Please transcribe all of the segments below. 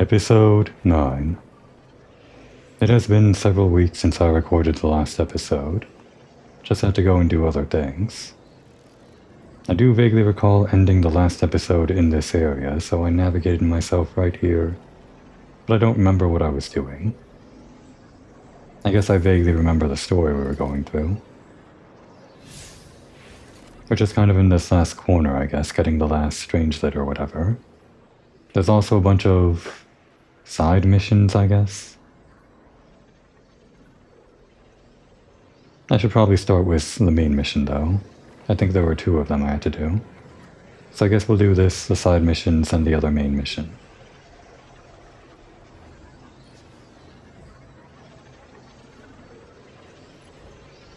Episode 9. It has been several weeks since I recorded the last episode. Just had to go and do other things. I do vaguely recall ending the last episode in this area, so I navigated myself right here, but I don't remember what I was doing. I guess I vaguely remember the story we were going through. We're just kind of in this last corner, I guess, getting the last strangelet or whatever. There's also a bunch of side missions, I guess. I should probably start with the main mission, though. I think there were 2 of them I had to do. So I guess we'll do this, the side missions, and the other main mission.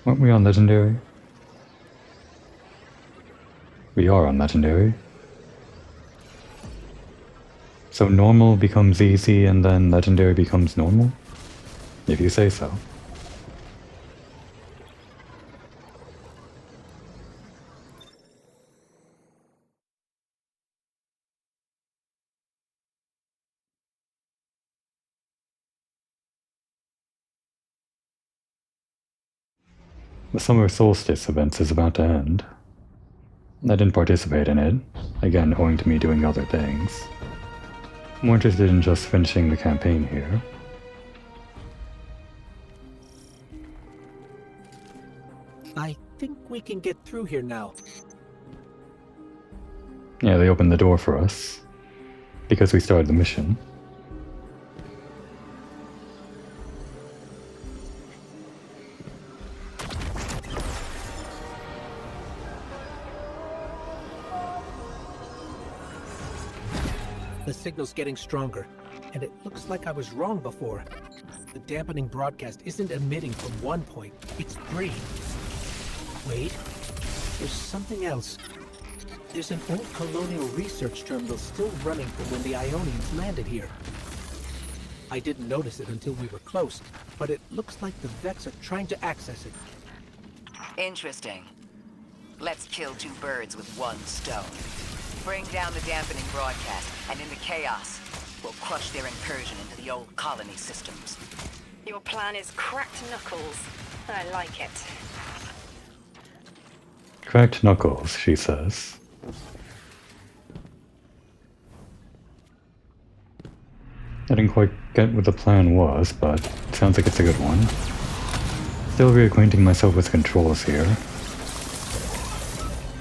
Weren't we on Legendary? We are on Legendary. So normal becomes easy and then Legendary becomes normal? If you say so. The summer solstice event is about to end. I didn't participate in it, again owing to me doing other things. I'm more interested in just finishing the campaign here. I think we can get through here now. Yeah, they opened the door for us, because we started the mission. The signal's getting stronger, and it looks like I was wrong before. The dampening broadcast isn't emitting from one point, it's 3. Wait, there's something else. There's an old colonial research terminal still running from when the Ionians landed here. I didn't notice it until we were close, but it looks like the Vex are trying to access it. Interesting. Let's kill 2 birds with 1 stone. Bring down the dampening broadcast, and in the chaos, we'll crush their incursion into the old colony systems. Your plan is cracked knuckles. I like it. Cracked knuckles, she says. I didn't quite get what the plan was, but it sounds like it's a good one. Still reacquainting myself with controls here.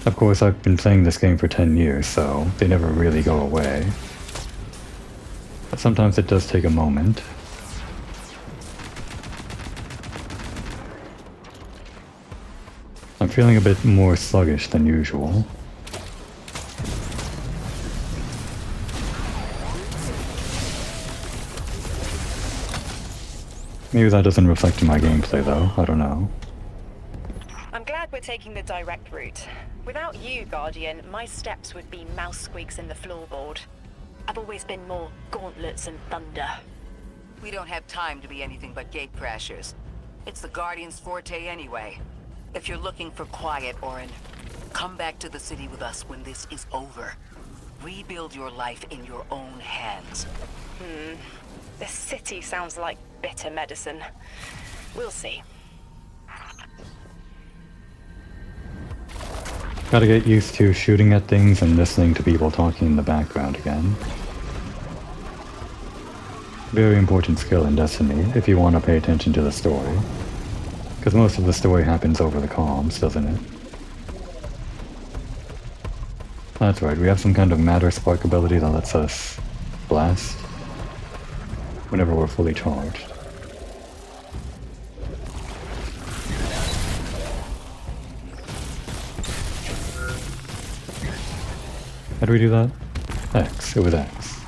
Of course, I've been playing this game for 10 years, so they never really go away. But sometimes it does take a moment. I'm feeling a bit more sluggish than usual. Maybe that doesn't reflect in my gameplay though, I don't know. I'm glad we're taking the direct route. Without you, Guardian, my steps would be mouse squeaks in the floorboard. I've always been more gauntlets and thunder. We don't have time to be anything but gate crashers. It's the Guardian's forte anyway. If you're looking for quiet, Orin, come back to the city with us when this is over. Rebuild your life in your own hands. The city sounds like bitter medicine. We'll see. Gotta get used to shooting at things and listening to people talking in the background again. Very important skill in Destiny if you want to pay attention to the story. Because most of the story happens over the comms, doesn't it? That's right, we have some kind of matter spark ability that lets us blast whenever we're fully charged. How do we do that? X. It was X.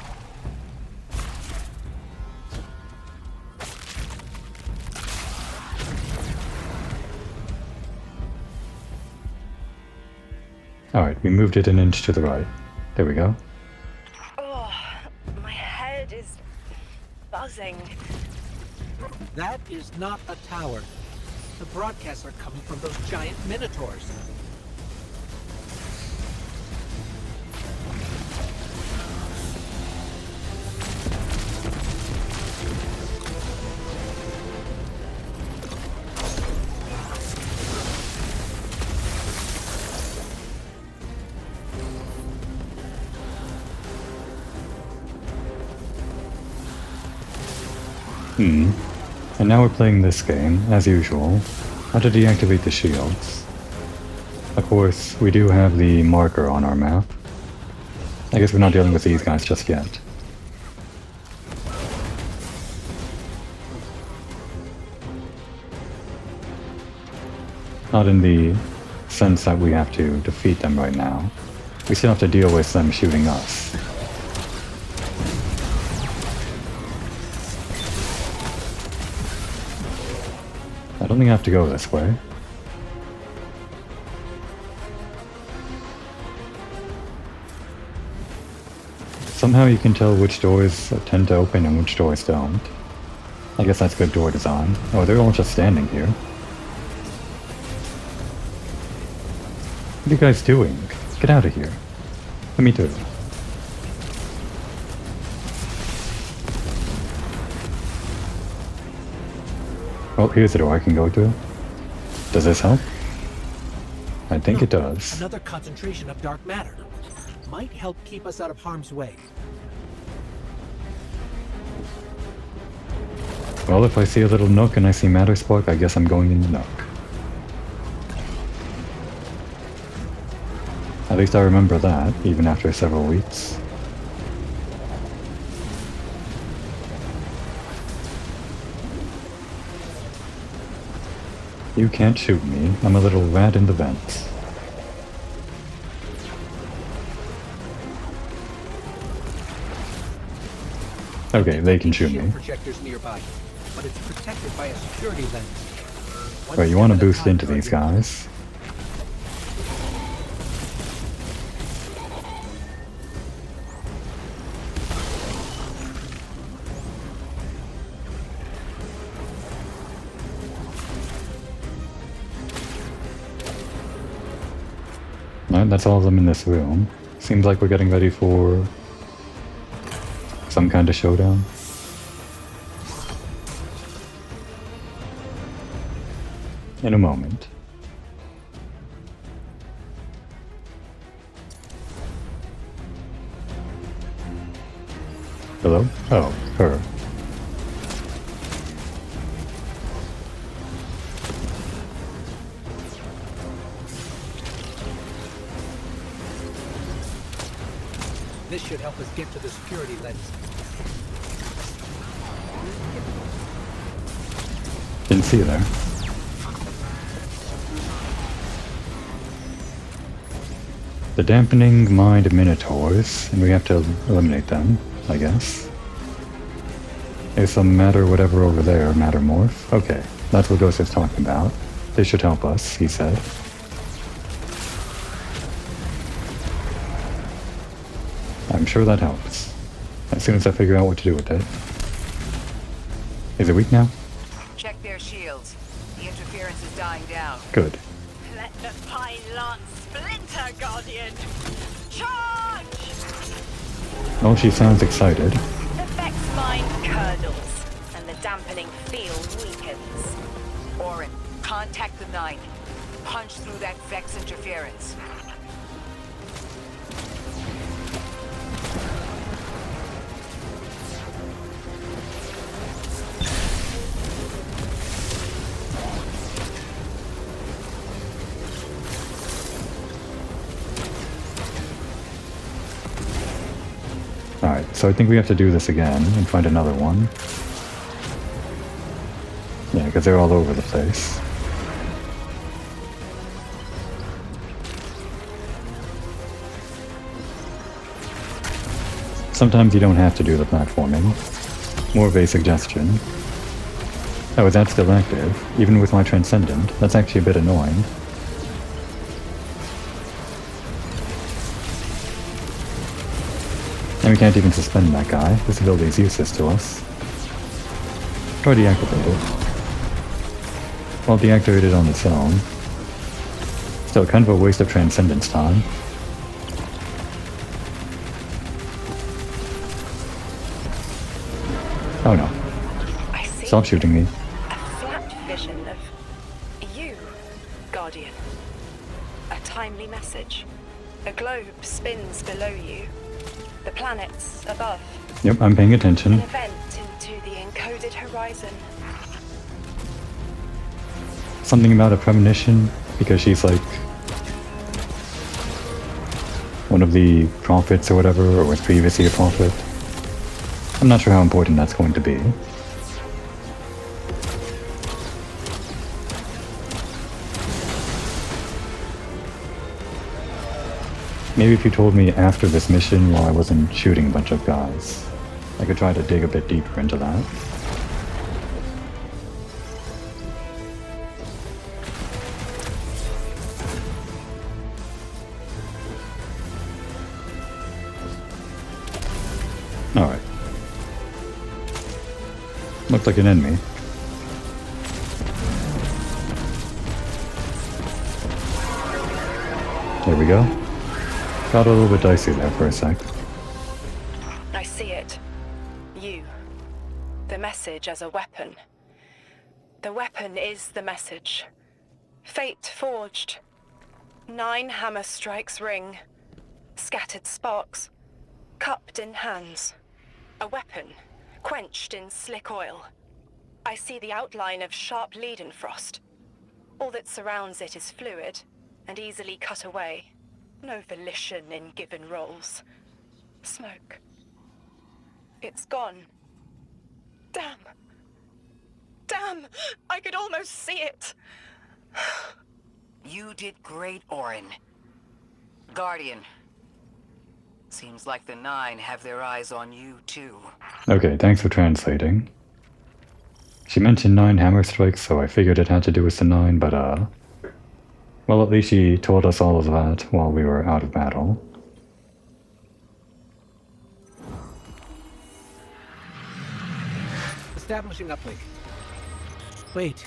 Alright, we moved it an inch to the right. There we go. Oh, my head is buzzing. That is not a tower. The broadcasts are coming from those giant minotaurs. And now we're playing this game, as usual. How to deactivate the shields. Of course, we do have the marker on our map. I guess we're not dealing with these guys just yet. Not in the sense that we have to defeat them right now. We still have to deal with them shooting us. I don't think I have to go this way. Somehow you can tell which doors tend to open and which doors don't. I guess that's good door design. Oh, they're all just standing here. What are you guys doing? Get out of here. Let me through. Well, here's the door I can go through. Does this help? I think it does. Another concentration of dark matter. Might help keep us out of harm's way. Well, if I see a little nook and I see matter spark, I guess I'm going in the nook. At least I remember that, even after several weeks. You can't shoot me. I'm a little rat in the vents. Okay, they can shoot me. Projectors nearby, but it's protected by a security lens. Right, you want to boost into these guys. Alright, that's all of them in this room. Seems like we're getting ready for some kind of showdown. In a moment. Hello? Oh, her. This should help us get to the security lens. Didn't see you there. The dampening mind minotaurs, and we have to eliminate them, I guess. There's some matter whatever over there, matter morph. Okay, that's what Ghost is talking about. They should help us, he said. I'm sure that helps. As soon as I figure out what to do with it. Is it weak now? Check their shields. The interference is dying down. Good. Let the pine lance splinter, Guardian! Charge! Oh, she sounds excited. The Vex mind curdles, and the dampening field weakens. Orin, contact the 9. Punch through that Vex interference. Alright, so I think we have to do this again and find another one. Yeah, because they're all over the place. Sometimes you don't have to do the platforming. More of a suggestion. Oh, is that still active? Even with my Transcendent? That's actually a bit annoying. And we can't even suspend that guy. This ability is useless to us. Try to deactivate it. Well, deactivate it on its own. Still kind of a waste of Transcendence time. Oh no. I see Stop shooting me. a flat vision of you, Guardian. A timely message. A globe spins below you. The planets above Yep, I'm paying An attention. event into the encoded horizon. Something about a premonition, because she's like one of the prophets or whatever, or was previously a prophet. I'm not sure how important that's going to be. Maybe if you told me after this mission while I wasn't shooting a bunch of guys, I could try to dig a bit deeper into that. Alright. Looked like an enemy. There we go. Got a little bit dicey there for a sec. I see it. You. The message as a weapon. The weapon is the message. Fate forged. 9 hammer strikes ring. Scattered sparks. Cupped in hands. A weapon. Quenched in slick oil. I see the outline of sharp leaden frost. All that surrounds it is fluid and easily cut away. No volition in given roles. Smoke. It's gone. Damn. Damn! I could almost see it! You did great, Orin. Guardian. Seems like the 9 have their eyes on you, too. Okay, thanks for translating. She mentioned 9 hammer strikes, so I figured it had to do with the 9, but well, at least she told us all of that while we were out of battle. Establishing uplink. Wait.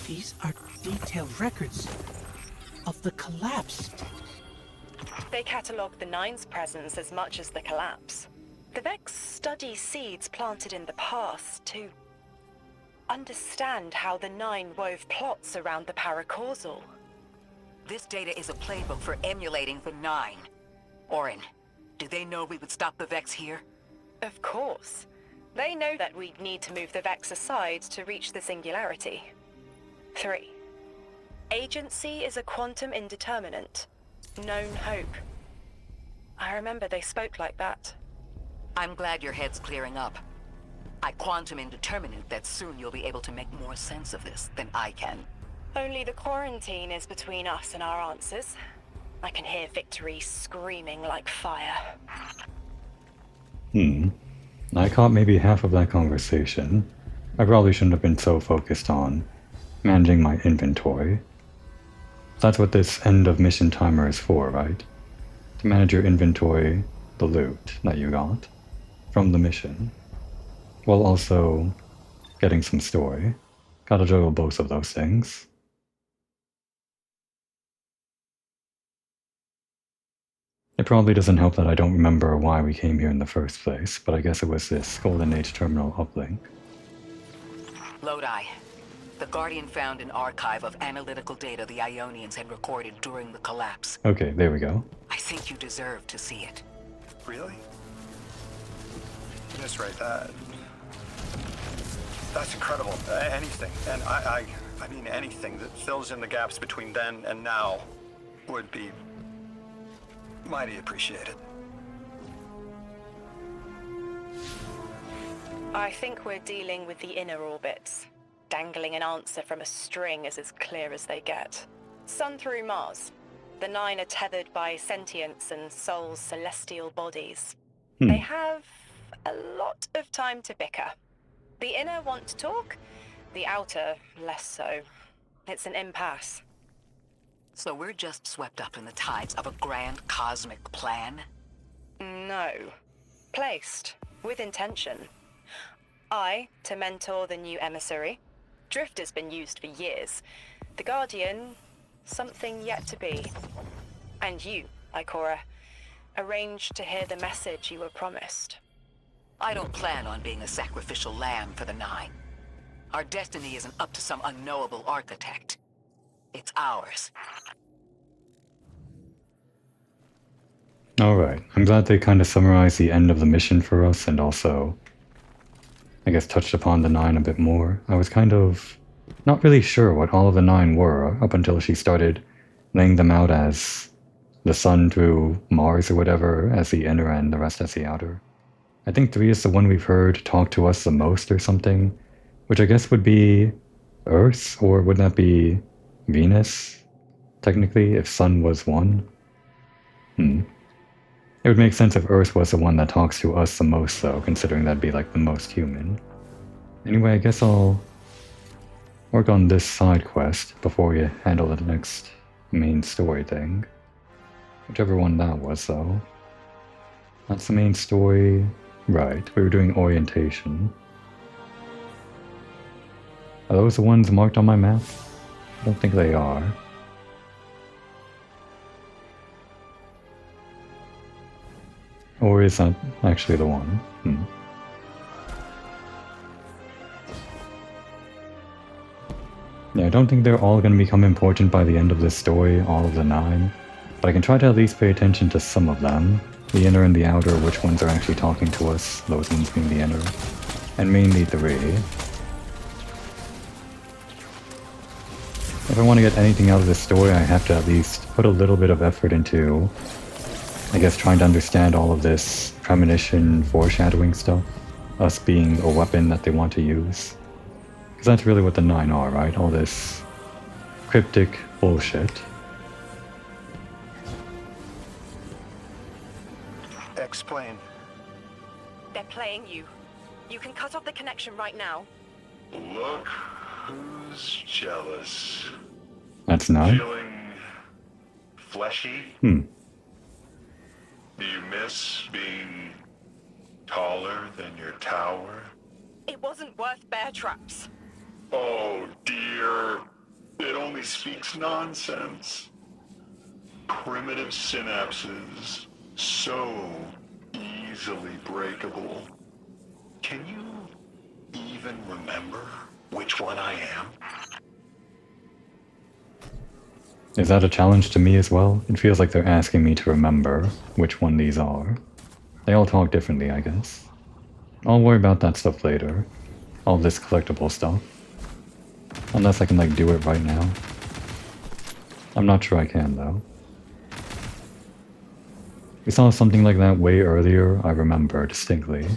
These are detailed records of the collapse. They catalogue the 9's presence as much as the collapse. The Vex study seeds planted in the past to understand how the 9 wove plots around the paracausal. This data is a playbook for emulating the 9. Orin, do they know we would stop the Vex here? Of course. They know that we'd need to move the Vex aside to reach the singularity. 3. Agency is a quantum indeterminate. Known hope. I remember they spoke like that. I'm glad your head's clearing up. I quantum indeterminate that soon you'll be able to make more sense of this than I can. Only the quarantine is between us and our answers. I can hear victory screaming like fire. I caught maybe half of that conversation. I probably shouldn't have been so focused on managing my inventory. That's what this end of mission timer is for, right? To manage your inventory, the loot that you got from the mission, while also getting some story. Gotta juggle both of those things. It probably doesn't help that I don't remember why we came here in the first place, but I guess it was this Golden Age terminal uplink. Lodi. The Guardian found an archive of analytical data the Ionians had recorded during the collapse. Okay, there we go. I think you deserve to see it. Really? Miswrite that. That's incredible. Anything, and I mean anything that fills in the gaps between then and now would be mighty appreciated. I think we're dealing with the inner orbits. Dangling an answer from a string is as clear as they get. Sun through Mars. The 9 are tethered by sentience and Sol's celestial bodies. They have a lot of time to bicker. The inner want to talk, the outer less so. It's an impasse. So we're just swept up in the tides of a grand cosmic plan? No. Placed, with intention. I, to mentor the new emissary. Drifter's been used for years. The Guardian, something yet to be. And you, Ikora, arranged to hear the message you were promised. I don't plan on being a sacrificial lamb for the 9. Our destiny isn't up to some unknowable architect. It's ours. Alright, I'm glad they kind of summarized the end of the mission for us and also, I guess, touched upon the 9 a bit more. I was kind of not really sure what all of the 9 were up until she started laying them out as the sun through Mars or whatever as the inner and the rest as the outer. I think 3 is the one we've heard talk to us the most or something, which I guess would be Earth, or would that be Venus, technically, if sun was 1? It would make sense if Earth was the one that talks to us the most, though, considering that'd be like the most human. Anyway, I guess I'll work on this side quest before we handle the next main story thing. Whichever one that was, though. That's the main story. Right, we were doing orientation. Are those the ones marked on my map? I don't think they are. Or is that actually the one? Yeah, I don't think they're all going to become important by the end of this story, all of the 9. But I can try to at least pay attention to some of them. The inner and the outer, which ones are actually talking to us, those ones being the inner. And mainly 3. If I want to get anything out of this story, I have to at least put a little bit of effort into, I guess, trying to understand all of this premonition, foreshadowing stuff. Us being a weapon that they want to use. Because that's really what the 9 are, right? All this cryptic bullshit. Explain. They're playing you. You can cut off the connection right now. Look who's jealous. That's 9? Feeling fleshy? Do you miss being taller than your tower? It wasn't worth bear traps. Oh dear, it only speaks nonsense. Primitive synapses, so easily breakable. Can you even remember which one I am? Is that a challenge to me as well? It feels like they're asking me to remember which one these are. They all talk differently, I guess. I'll worry about that stuff later. All this collectible stuff. Unless I can, like, do it right now. I'm not sure I can, though. We saw something like that way earlier, I remember distinctly.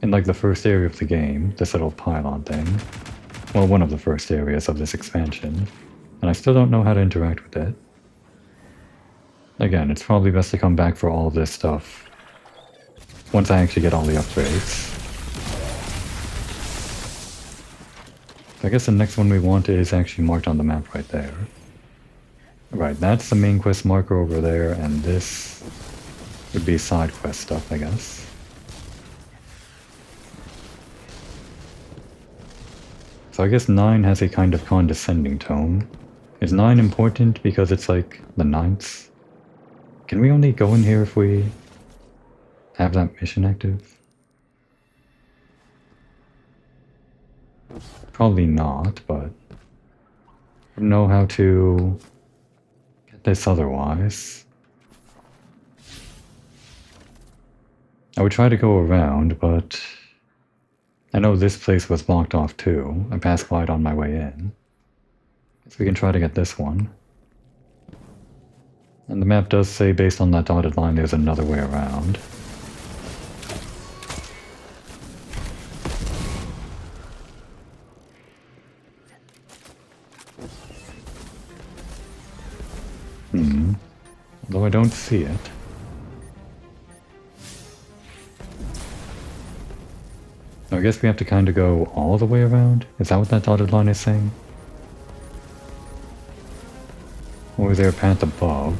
In, like, the first area of the game, this little pylon thing. Well, one of the first areas of this expansion. And I still don't know how to interact with it. Again, it's probably best to come back for all of this stuff once I actually get all the upgrades. I guess the next one we want is actually marked on the map right there. Right, that's the main quest marker over there, and this would be side quest stuff, I guess. So I guess 9 has a kind of condescending tone. Is 9 important because it's like the 9th? Can we only go in here if we have that mission active? Probably not, but I don't know how to get this otherwise. I would try to go around, but I know this place was blocked off too. I passed by it on my way in. So we can try to get this one. And the map does say, based on that dotted line, there's another way around. Although I don't see it. I guess we have to kind of go all the way around? Is that what that dotted line is saying? Or is there a path above?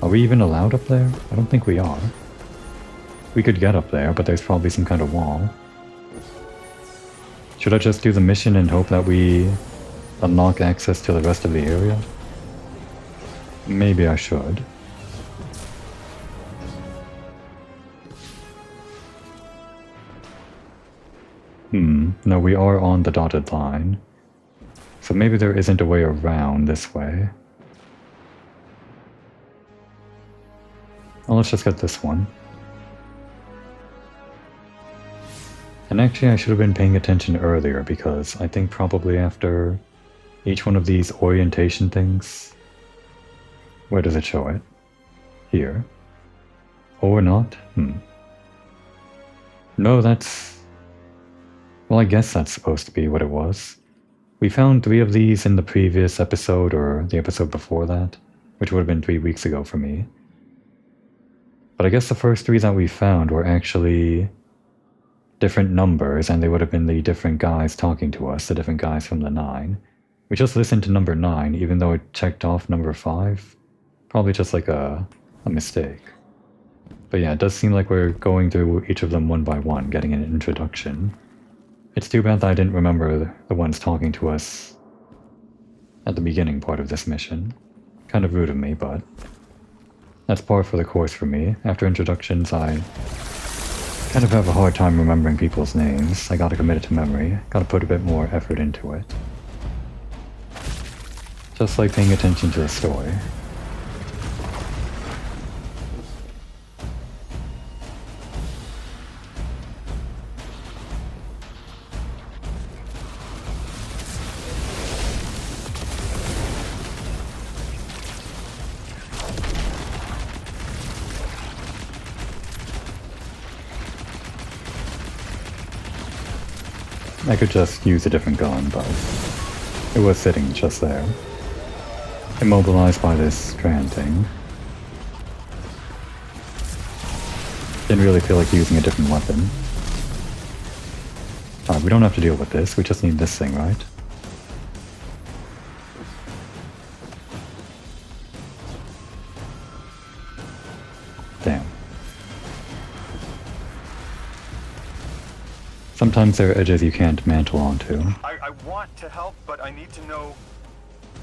Are we even allowed up there? I don't think we are. We could get up there, but there's probably some kind of wall. Should I just do the mission and hope that we unlock access to the rest of the area? Maybe I should. No, we are on the dotted line. So maybe there isn't a way around this way. Well, let's just get this one. And actually, I should have been paying attention earlier, because I think probably after each one of these orientation things... Where does it show it? Here. Or not? No, that's... Well, I guess that's supposed to be what it was. We found 3 of these in the previous episode, or the episode before that, which would have been 3 weeks ago for me. But I guess the first 3 that we found were actually different numbers, and they would have been the different guys talking to us, the different guys from the 9. We just listened to number 9, even though it checked off number 5. Probably just like a mistake. But yeah, it does seem like we're going through each of them one by one, getting an introduction. It's too bad that I didn't remember the ones talking to us at the beginning part of this mission. Kind of rude of me, but that's par for the course for me. After introductions, I kind of have a hard time remembering people's names. I gotta commit it to memory. Gotta put a bit more effort into it. Just like paying attention to the story. I could just use a different gun, but it was sitting just there. Immobilized by this strand thing. Didn't really feel like using a different weapon. We don't have to deal with this, we just need this thing, right? Damn. Sometimes there are edges you can't mantle onto. I want to help, but I need to know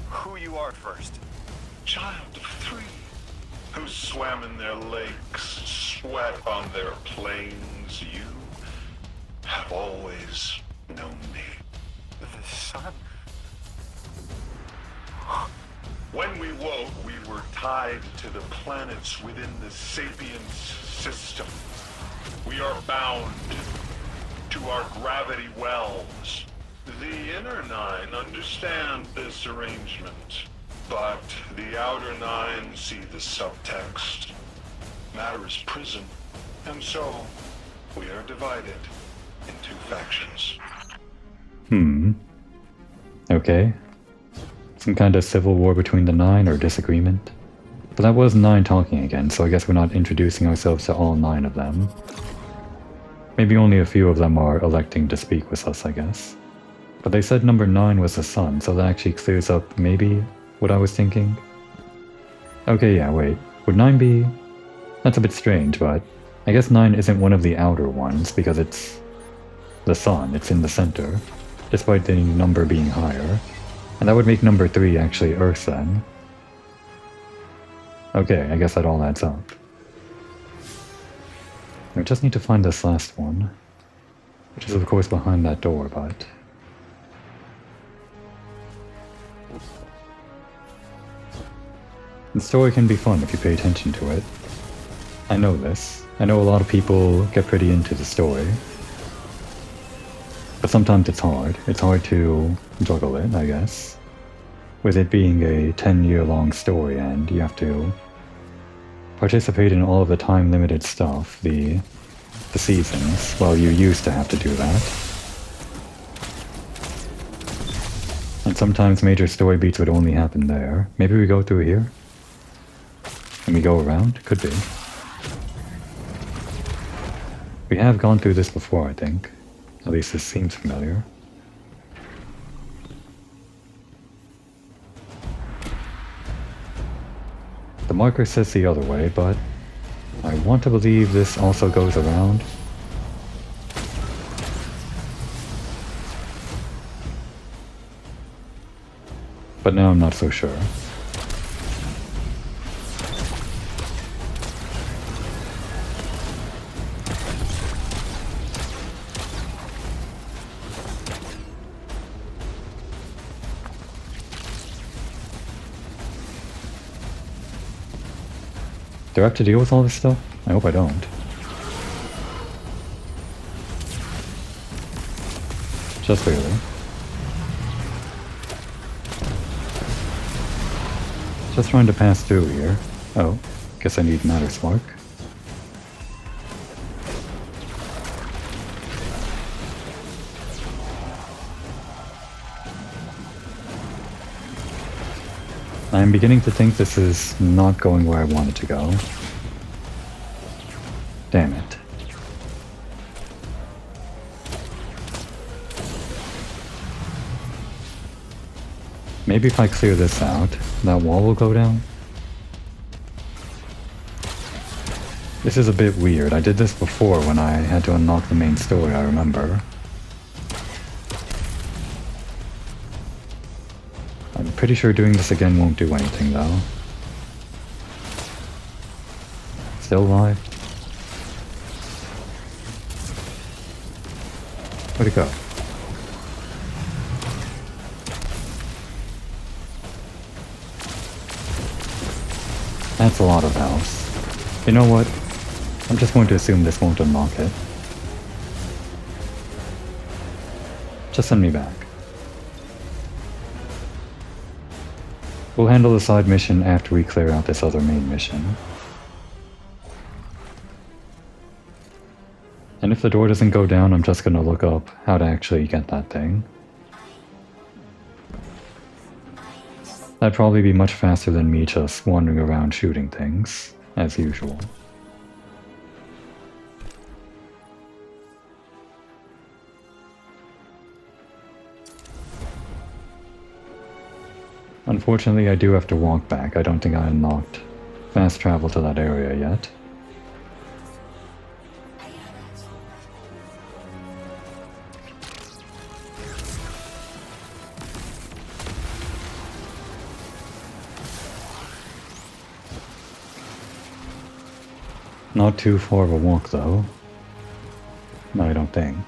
who you are first. Child of 3, who swam in their lakes, sweat on their plains, you have always known me. The sun? When we woke, we were tied to the planets within the Sapiens system. We are bound to our gravity wells. The inner 9 understand this arrangement, but the outer 9 see the subtext. Matter is prison, and so we are divided into factions. Okay. Some kind of civil war between the 9 or disagreement? But that was 9 talking again, so I guess we're not introducing ourselves to all 9 of them. Maybe only a few of them are electing to speak with us, I guess. But they said number 9 was the sun, so that actually clears up maybe what I was thinking. Okay, yeah, wait. Would 9 be... That's a bit strange, but I guess 9 isn't one of the outer ones because it's the sun, it's in the center, despite the number being higher. And that would make number 3 actually Earth then. Okay, I guess that all adds up. We just need to find this last one, which is of course behind that door, but... The story can be fun if you pay attention to it. I know this. I know a lot of people get pretty into the story. But sometimes it's hard. It's hard to juggle it, I guess. With it being a 10-year-long story and you have to participate in all of the time-limited stuff, the seasons. Well, you used to have to do that. And sometimes major story beats would only happen there. Maybe we go through here? And we go around? Could be. We have gone through this before, I think. At least this seems familiar. The marker says the other way, but I want to believe this also goes around. But now I'm not so sure. Do I have to deal with all this stuff? I hope I don't. Just barely. Just trying to pass through here. Oh, guess I need Matter Spark. I'm beginning to think this is not going where I want it to go. Damn it. Maybe if I clear this out, that wall will go down? This is a bit weird. I did this before when I had to unlock the main story, I remember. I'm pretty sure doing this again won't do anything, though. Still alive? Where'd it go? That's a lot of health. You know what? I'm just going to assume this won't unlock it. Just send me back. We'll handle the side mission after we clear out this other main mission. And if the door doesn't go down, I'm just gonna look up how to actually get that thing. That'd probably be much faster than me just wandering around shooting things, as usual. Unfortunately, I do have to walk back. I don't think I unlocked fast travel to that area yet. Not too far of a walk, though. No, I don't think.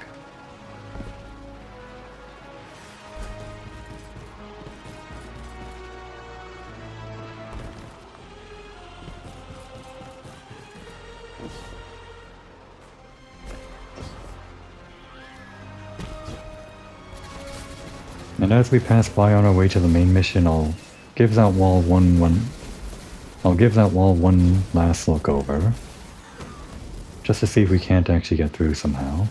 And as we pass by on our way to the main mission, I'll give that wall one last look over. Just to see if we can't actually get through somehow.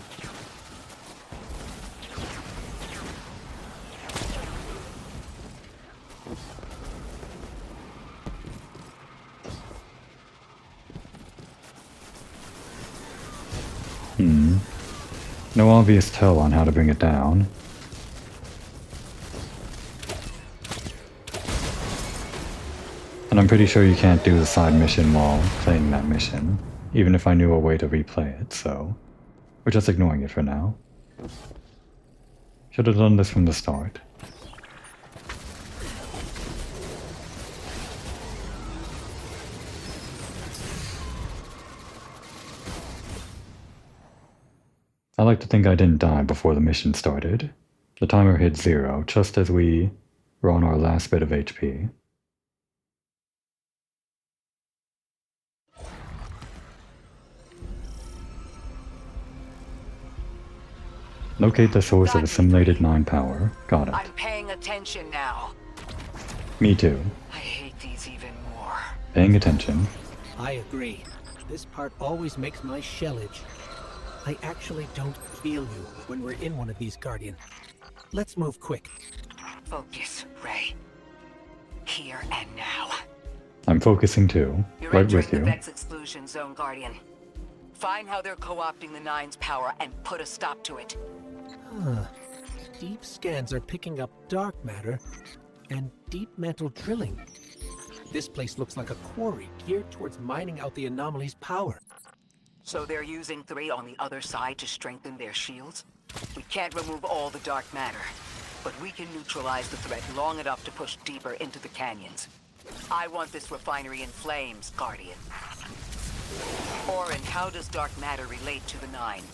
No obvious tell on how to bring it down. And I'm pretty sure you can't do the side mission while playing that mission, even if I knew a way to replay it, so we're just ignoring it for now. Should have done this from the start. I like to think I didn't die before the mission started. The timer hit 0 just as we were on our last bit of HP. Locate the source of assimilated 9 power. Got it. I'm paying attention now. Me too. I hate these even more. Paying attention. I agree. This part always makes my shell itch. I actually don't feel you when we're in one of these, Guardian. Let's move quick. Focus, Ray. Here and now. I'm focusing too. You're Right entering with the you. Vex exclusion zone, Guardian. Find how they're co-opting the Nine's power and put a stop to it. Huh. Deep scans are picking up dark matter and deep mantle drilling. This place looks like a quarry geared towards mining out the anomaly's power. So they're using 3 on the other side to strengthen their shields? We can't remove all the dark matter, but we can neutralize the threat long enough to push deeper into the canyons. I want this refinery in flames, Guardian. Orin, how does dark matter relate to the Nine?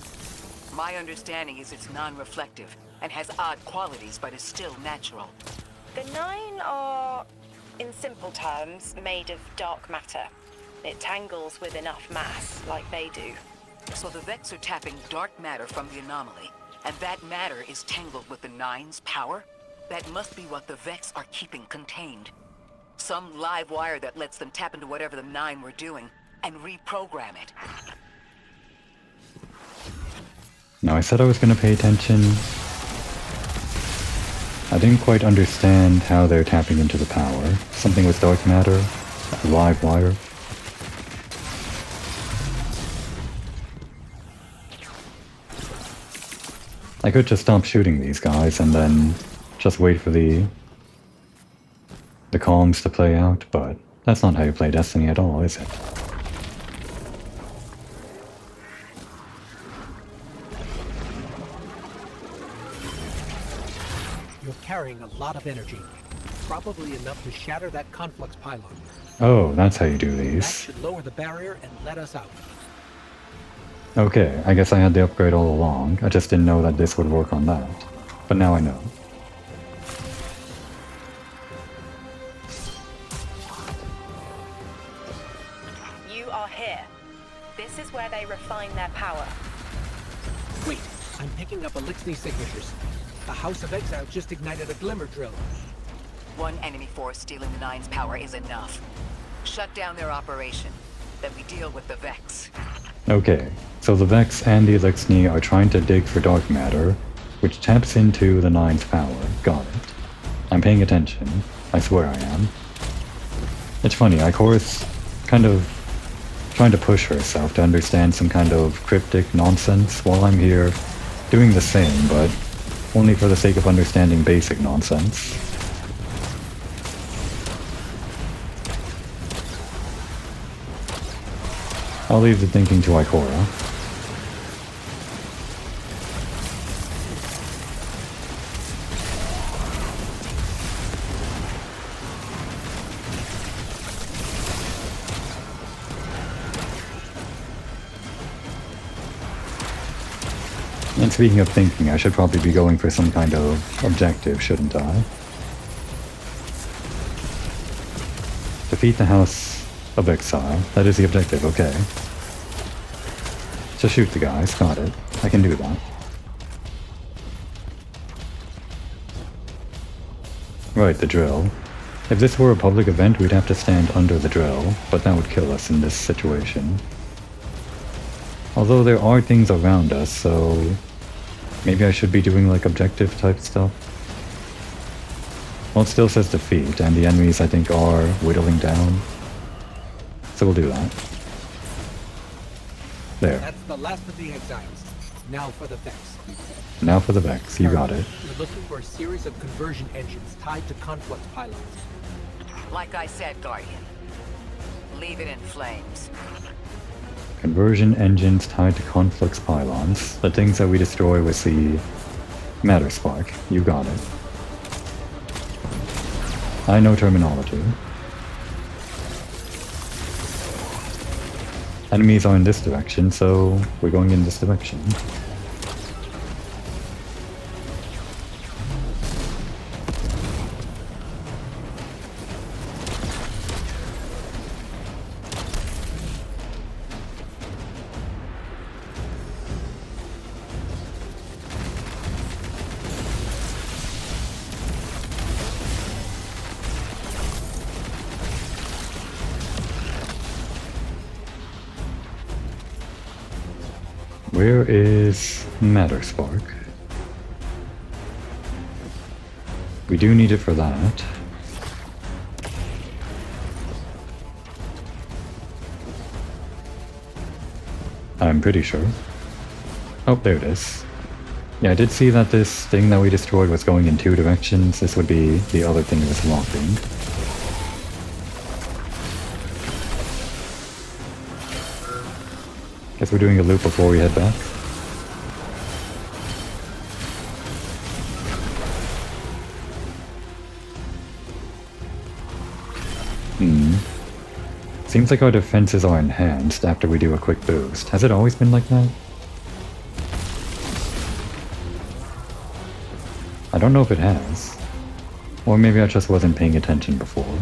My understanding is it's non-reflective and has odd qualities, but is still natural. The Nine are, in simple terms, made of dark matter. It tangles with enough mass, like they do. So the Vex are tapping dark matter from the anomaly, and that matter is tangled with the Nine's power? That must be what the Vex are keeping contained. Some live wire that lets them tap into whatever the Nine were doing, and reprogram it. Now, I said I was going to pay attention. I didn't quite understand how they're tapping into the power. Something with dark matter, a live wire. I could just stop shooting these guys and then just wait for the comms to play out, but that's not how you play Destiny at all, is it? You're carrying a lot of energy. Probably enough to shatter that conflux pylon. Oh, that's how you do That these. should lower the barrier and let us out. Okay, I guess I had the upgrade all along. I just didn't know that this would work on that. But now I know. You are here. This is where they refine their power. Wait, I'm picking up Elixir signatures. The House of Exile just ignited a glimmer drill. One enemy force stealing the Nine's power is enough. Shut down their operation. Then we deal with the Vex. Okay, so the Vex and the Elixir are trying to dig for dark matter, which taps into the Nine's power. Got it. I'm paying attention. I swear I am. It's funny, Ikora's kind of trying to push herself to understand some kind of cryptic nonsense while I'm here doing the same, but only for the sake of understanding basic nonsense. I'll leave the thinking to Ikora. And speaking of thinking, I should probably be going for some kind of objective, shouldn't I? Defeat the House of Exile. That is the objective, okay. So shoot the guys, got it. I can do that. Right, the drill. If this were a public event, we'd have to stand under the drill, but that would kill us in this situation. Although there are things around us, so maybe I should be doing like objective type stuff. Well, it still says defeat, and the enemies I think are whittling down. So we'll do that. There. That's the last of the exiles. Now for the Vex. Now for the Vex, you got it. We're looking for a series of conversion engines tied to conflux pylons. Like I said, Guardian. Leave it in flames. Conversion engines tied to conflux pylons. The things that we destroy with the matter spark. You got it. I know terminology. Enemies are in this direction, so we're going in this direction. Where is Matter Spark? We do need it for that. I'm pretty sure. Oh, there it is. Yeah, I did see that this thing that we destroyed was going in two directions. This would be the other thing that's walking. Guess we're doing a loop before we head back. Seems like our defenses are enhanced after we do a quick boost. Has it always been like that? I don't know if it has. Or maybe I just wasn't paying attention before.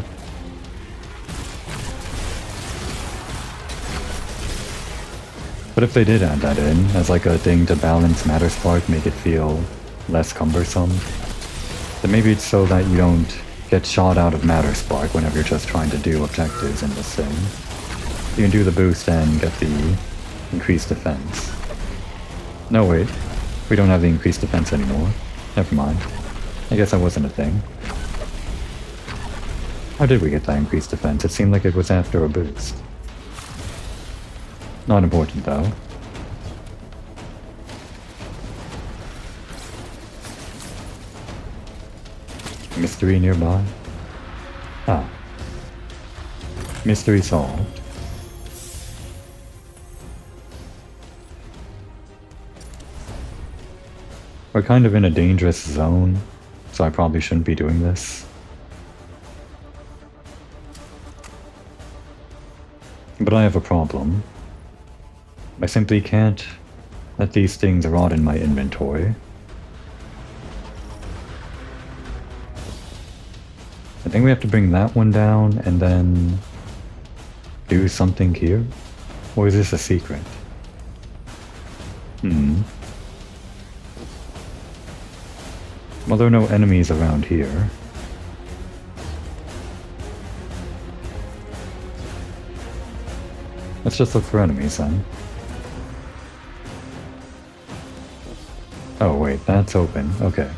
But if they did add that in as like a thing to balance matter spark, make it feel less cumbersome, then maybe it's so that you don't get shot out of matter spark whenever you're just trying to do objectives in this thing. You can do the boost and get the increased defense. No, wait. We don't have the increased defense anymore. Never mind. I guess that wasn't a thing. How did we get that increased defense? It seemed like it was after a boost. Not important, though. Mystery nearby? Ah. Mystery solved. We're kind of in a dangerous zone, so I probably shouldn't be doing this. But I have a problem. I simply can't let these things rot in my inventory. I think we have to bring that one down and then do something here? Or is this a secret? Well, there are no enemies around here. Let's just look for enemies then. Oh wait, that's open. Okay.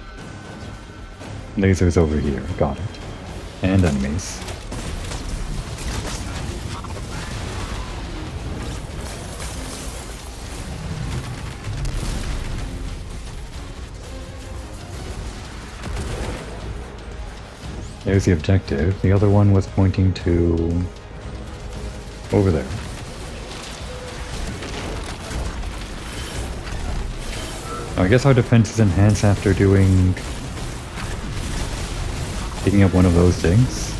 Lasers over here. Got it. And enemies. There's the objective. The other one was pointing to over there. I guess our defense is enhanced after picking up one of those things.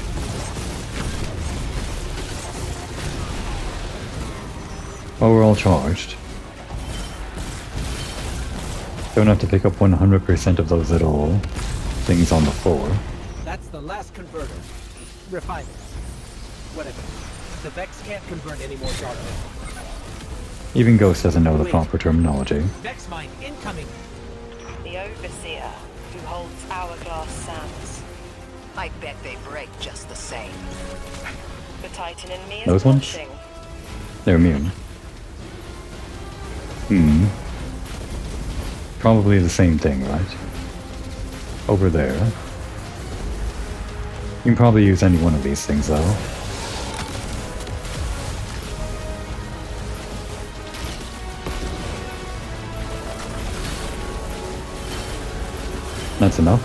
Oh, we're all charged. Don't have to pick up 100% of those little things on the floor. That's the last converter. Refine it. Whatever. The Vex can't convert any more data. Even Ghost doesn't know the proper terminology. Vex mine incoming. The Overseer, who holds hourglass sands. I bet they break just the same. The Titan in me is Those ones? watching. They're immune. Probably the same thing, right? Over there. You can probably use any one of these things, though. That's enough.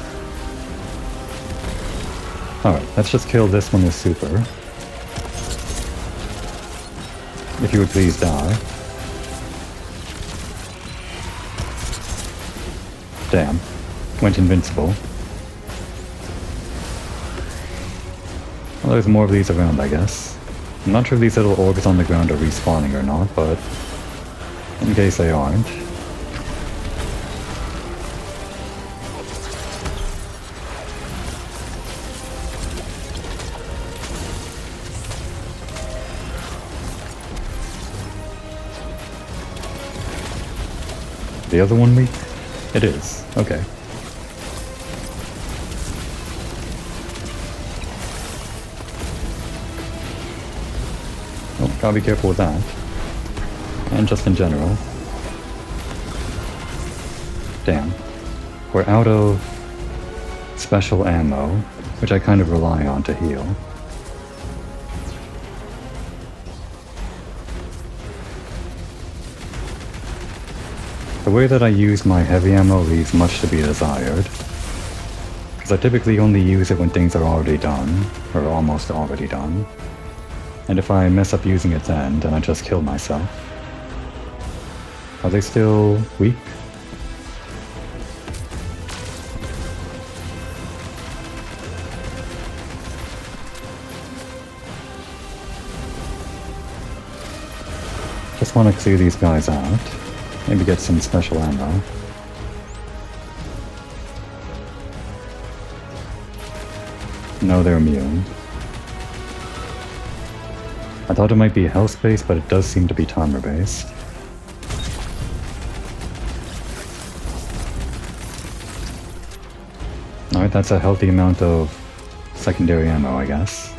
Alright, let's just kill this one with super. If you would please die. Damn. Went invincible. Well, there's more of these around, I guess. I'm not sure if these little orbs on the ground are respawning or not, but in case they aren't. The other one weak? It is. Okay. Oh, gotta be careful with that. And just in general. Damn. We're out of special ammo, which I kind of rely on to heal. The way that I use my heavy ammo leaves much to be desired, because I typically only use it when things are already done, or almost already done, and if I mess up using it then I just kill myself. Are they still weak? Just want to clear these guys out. Maybe get some special ammo. No, they're immune. I thought it might be health based, but it does seem to be timer based. that's a healthy amount of secondary ammo, I guess.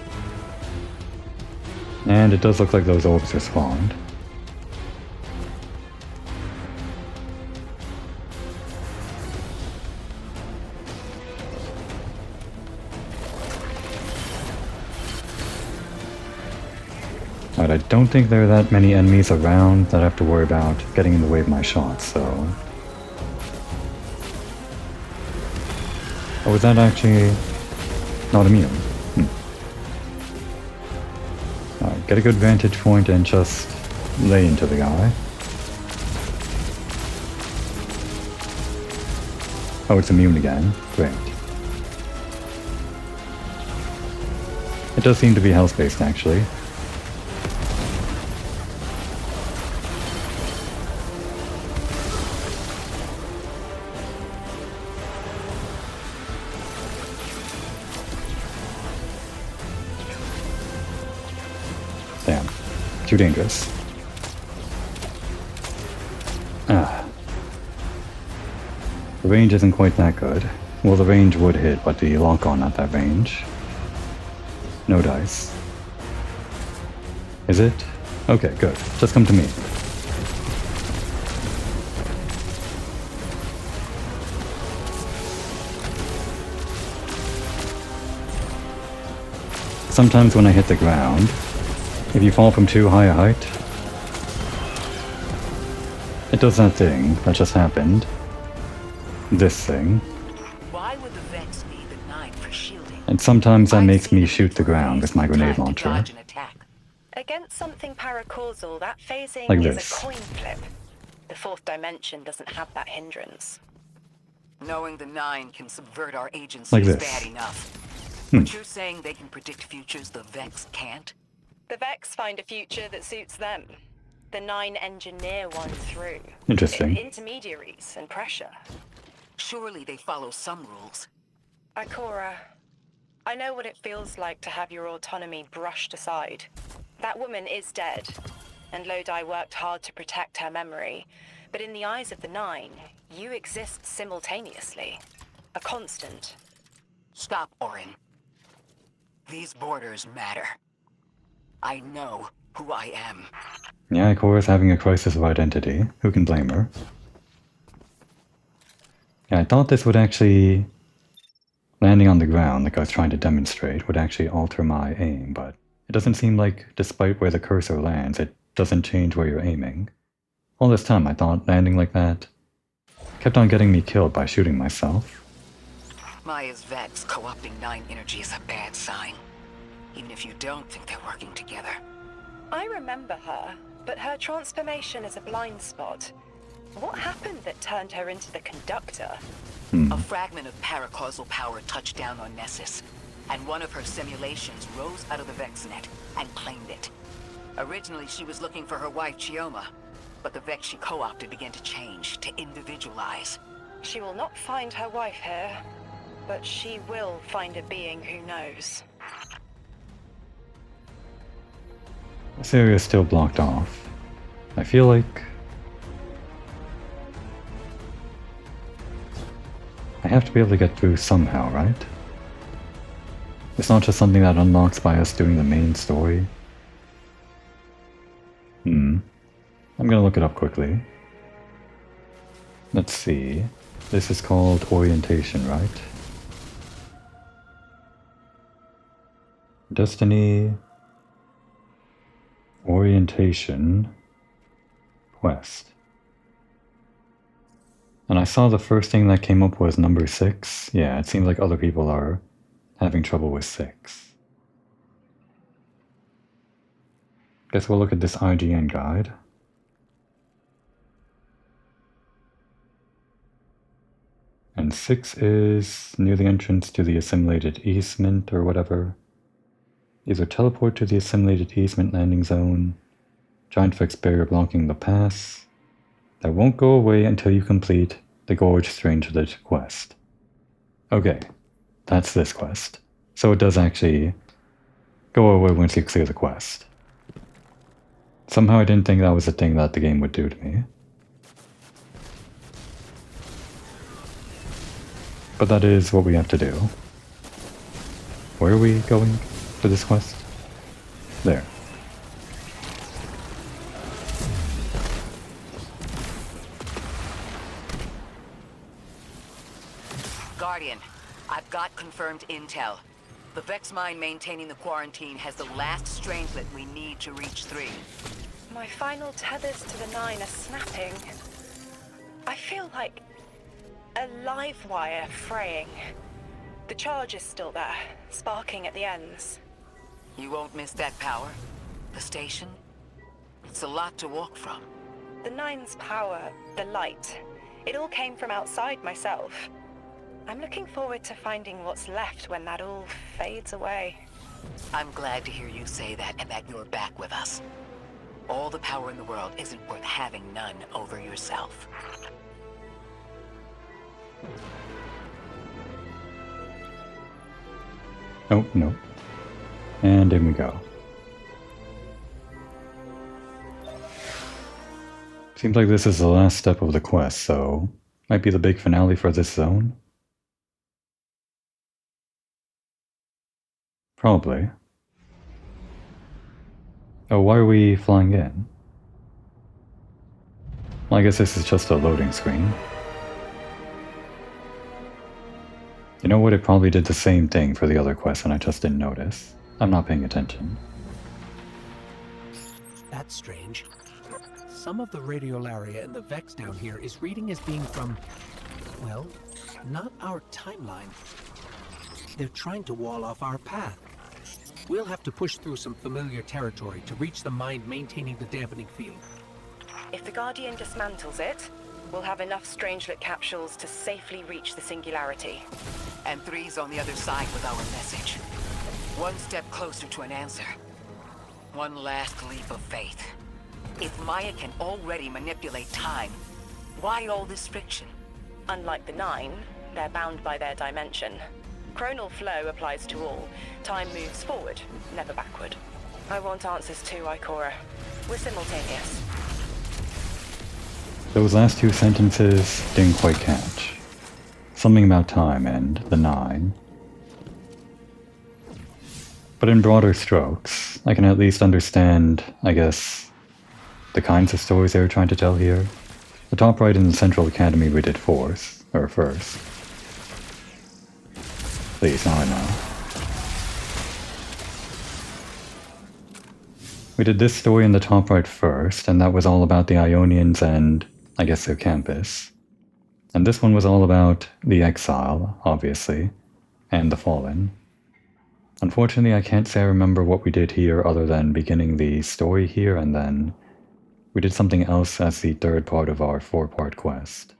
And it does look like those orbs are spawned. But I don't think there are that many enemies around that I have to worry about getting in the way of my shots, so... Oh, is that actually not immune? Alright, get a good vantage point and just lay into the guy. Oh, it's immune again. Great. It does seem to be health-based, actually. Damn. Too dangerous. Ah. The range isn't quite that good. Well, the range would hit, but the lock-on at that range. No dice. Is it? Okay, good. Just come to me. Sometimes when I hit the ground, if you fall from too high a height, it does that thing that just happened. This thing. Why would the Vex need the 9 for shielding? And sometimes that makes me shoot the ground with my grenade launcher. Against something paracausal, that phasing Like is this. a coin flip. The fourth dimension doesn't have that hindrance. Knowing the 9 can subvert our agency Like is this. bad enough. But you're saying they can predict futures the Vex can't? The Vex find a future that suits them. The 9 engineer one through. Interesting. Intermediaries and pressure. Surely they follow some rules. Ikora, I know what it feels like to have your autonomy brushed aside. That woman is dead, and Lodi worked hard to protect her memory. But in the eyes of the 9, you exist simultaneously. A constant. Stop, Orin. These borders matter. I know who I am. Yeah, Ikora's having a crisis of identity. Who can blame her? Yeah, I thought this would actually... landing on the ground, like I was trying to demonstrate, would actually alter my aim, but it doesn't seem like, despite where the cursor lands, it doesn't change where you're aiming. All this time I thought landing like that kept on getting me killed by shooting myself. Maya's Vex co-opting 9 energy is a bad sign. Even if you don't think they're working together. I remember her, but her transformation is a blind spot. What happened that turned her into the conductor? A fragment of paracausal power touched down on Nessus, and one of her simulations rose out of the Vex net and claimed it. Originally, she was looking for her wife, Chioma, but the Vex she co-opted began to change, to individualize. She will not find her wife here, but she will find a being who knows. This area is still blocked off. I feel like... I have to be able to get through somehow, right? It's not just something that unlocks by us doing the main story. I'm gonna look it up quickly. Let's see. This is called orientation, right? Destiny... Orientation... Quest. And I saw the first thing that came up was number 6. Yeah, it seems like other people are having trouble with 6. Guess we'll look at this IGN guide. And 6 is near the entrance to the assimilated easement or whatever. Either teleport to the assimilated easement landing zone, giant fixed barrier blocking the pass, that won't go away until you complete the Gorge Strangelet quest. Okay, that's this quest. So it does actually go away once you clear the quest. Somehow I didn't think that was a thing that the game would do to me. But that is what we have to do. Where are we going for this quest? There. Guardian, I've got confirmed intel. The Vex mine maintaining the quarantine has the last strangelet we need to reach 3. My final tethers to the 9 are snapping. I feel like a live wire fraying. The charge is still there, sparking at the ends. You won't miss that power. The station? It's a lot to walk from. The 9's power, the light, it all came from outside myself. I'm looking forward to finding what's left when that all fades away. I'm glad to hear you say that and that you're back with us. All the power in the world isn't worth having none over yourself. Oh, no. And in we go. Seems like this is the last step of the quest, so might be the big finale for this zone? Probably. Oh, why are we flying in? Well, I guess this is just a loading screen. You know what? It probably did the same thing for the other quest and I just didn't notice. I'm not paying attention. That's strange. Some of the radiolaria in the Vex down here is reading as being from, well, not our timeline. They're trying to wall off our path. We'll have to push through some familiar territory to reach the mine maintaining the dampening field. If the Guardian dismantles it, we'll have enough Strangelet capsules to safely reach the Singularity. And 3's on the other side with our message. One step closer to an answer. One last leap of faith. If Maya can already manipulate time, why all this friction? Unlike the 9, they're bound by their dimension. Chronal flow applies to all. Time moves forward, never backward. I want answers too, Ikora. We're simultaneous. Those last two sentences didn't quite catch. Something about time and the 9. But in broader strokes, I can at least understand, I guess, the kinds of stories they were trying to tell here. The top right in the Central Academy we did first. Please, now I know. We did this story in the top right first, and that was all about the Ionians and, I guess, their campus. And this one was all about the exile, obviously, and the fallen. Unfortunately, I can't say I remember what we did here other than beginning the story here, and then we did something else as the third part of our 4-part quest.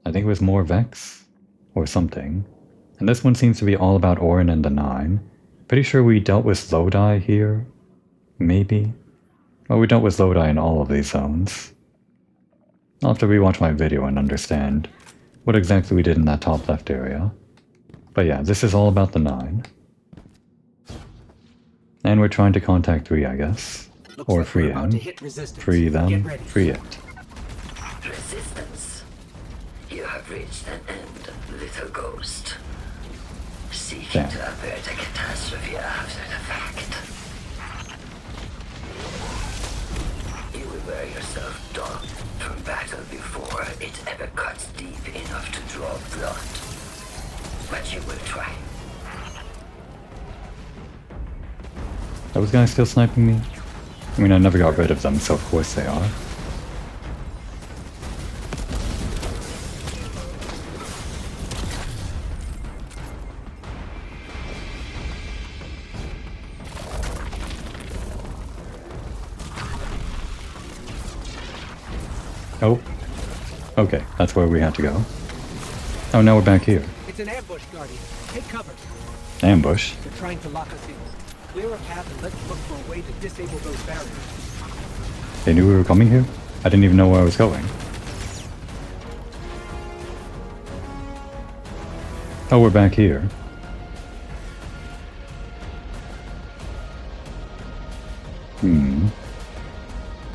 I think it was more Vex, or something. And this one seems to be all about Orin and the 9. Pretty sure we dealt with Lodi here. Maybe? Well, we dealt with Lodi in all of these zones. I'll have to rewatch my video and understand what exactly we did in that top left area. But yeah, this is all about the 9. And we're trying to contact 3, I guess. Looks Or like free we're about him. to hit resistance. Free them. Get ready. Free it. Resistance. You have reached an end, little ghost. Seeking Damn. to avert a catastrophe after the fact. You will wear yourself down from battle before it ever cuts deep enough to draw blood. But you will try. Those guys still sniping me? I mean, I never got rid of them, so of course they are. Oh. Okay, that's where we had to go. Oh, now we're back here. It's an ambush, Guardian. Take cover. Ambush? They're trying to lock us in. Clear a path and let's look for a way to disable those barriers. They knew we were coming here? I didn't even know where I was going. Oh, we're back here.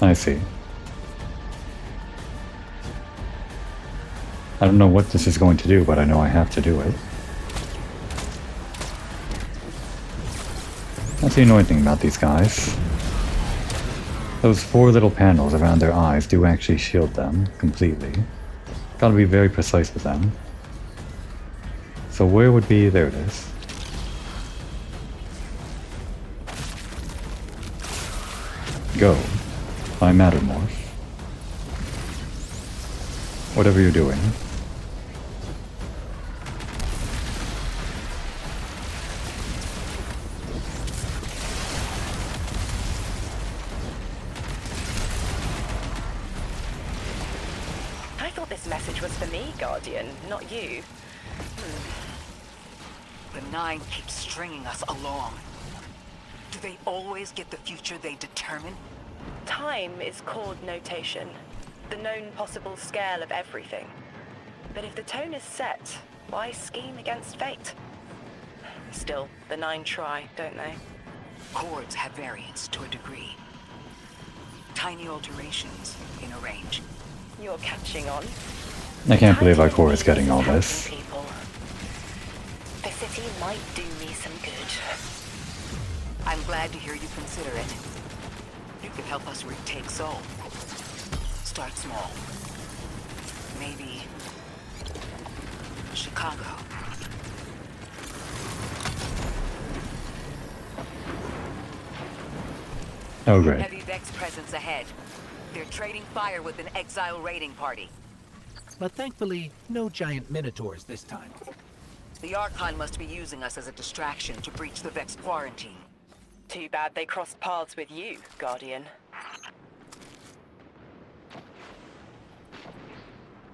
I see. I don't know what this is going to do, but I know I have to do it. That's the annoying thing about these guys. Those 4 little panels around their eyes do actually shield them completely. Gotta be very precise with them. So where would be... there it is. Go. By Mattermorph. Whatever you're doing. I thought this message was for me, Guardian, not you. The Nine keep stringing us along. Do they always get the future they determine? Time is chord notation, the known possible scale of everything. But if the tone is set, why scheme against fate? Still, the Nine try, don't they? Chords have variance to a degree. Tiny alterations in a range. You're catching on. I can't believe Ikor is getting all this. People. The city might do me some good. I'm glad to hear you consider it. You could help us retake Seoul. Start small. Maybe... Chicago. Oh great. HEVC presence ahead. They're trading fire with an exile raiding party. But thankfully, no giant minotaurs this time. The Archon must be using us as a distraction to breach the Vex quarantine. Too bad they crossed paths with you, Guardian.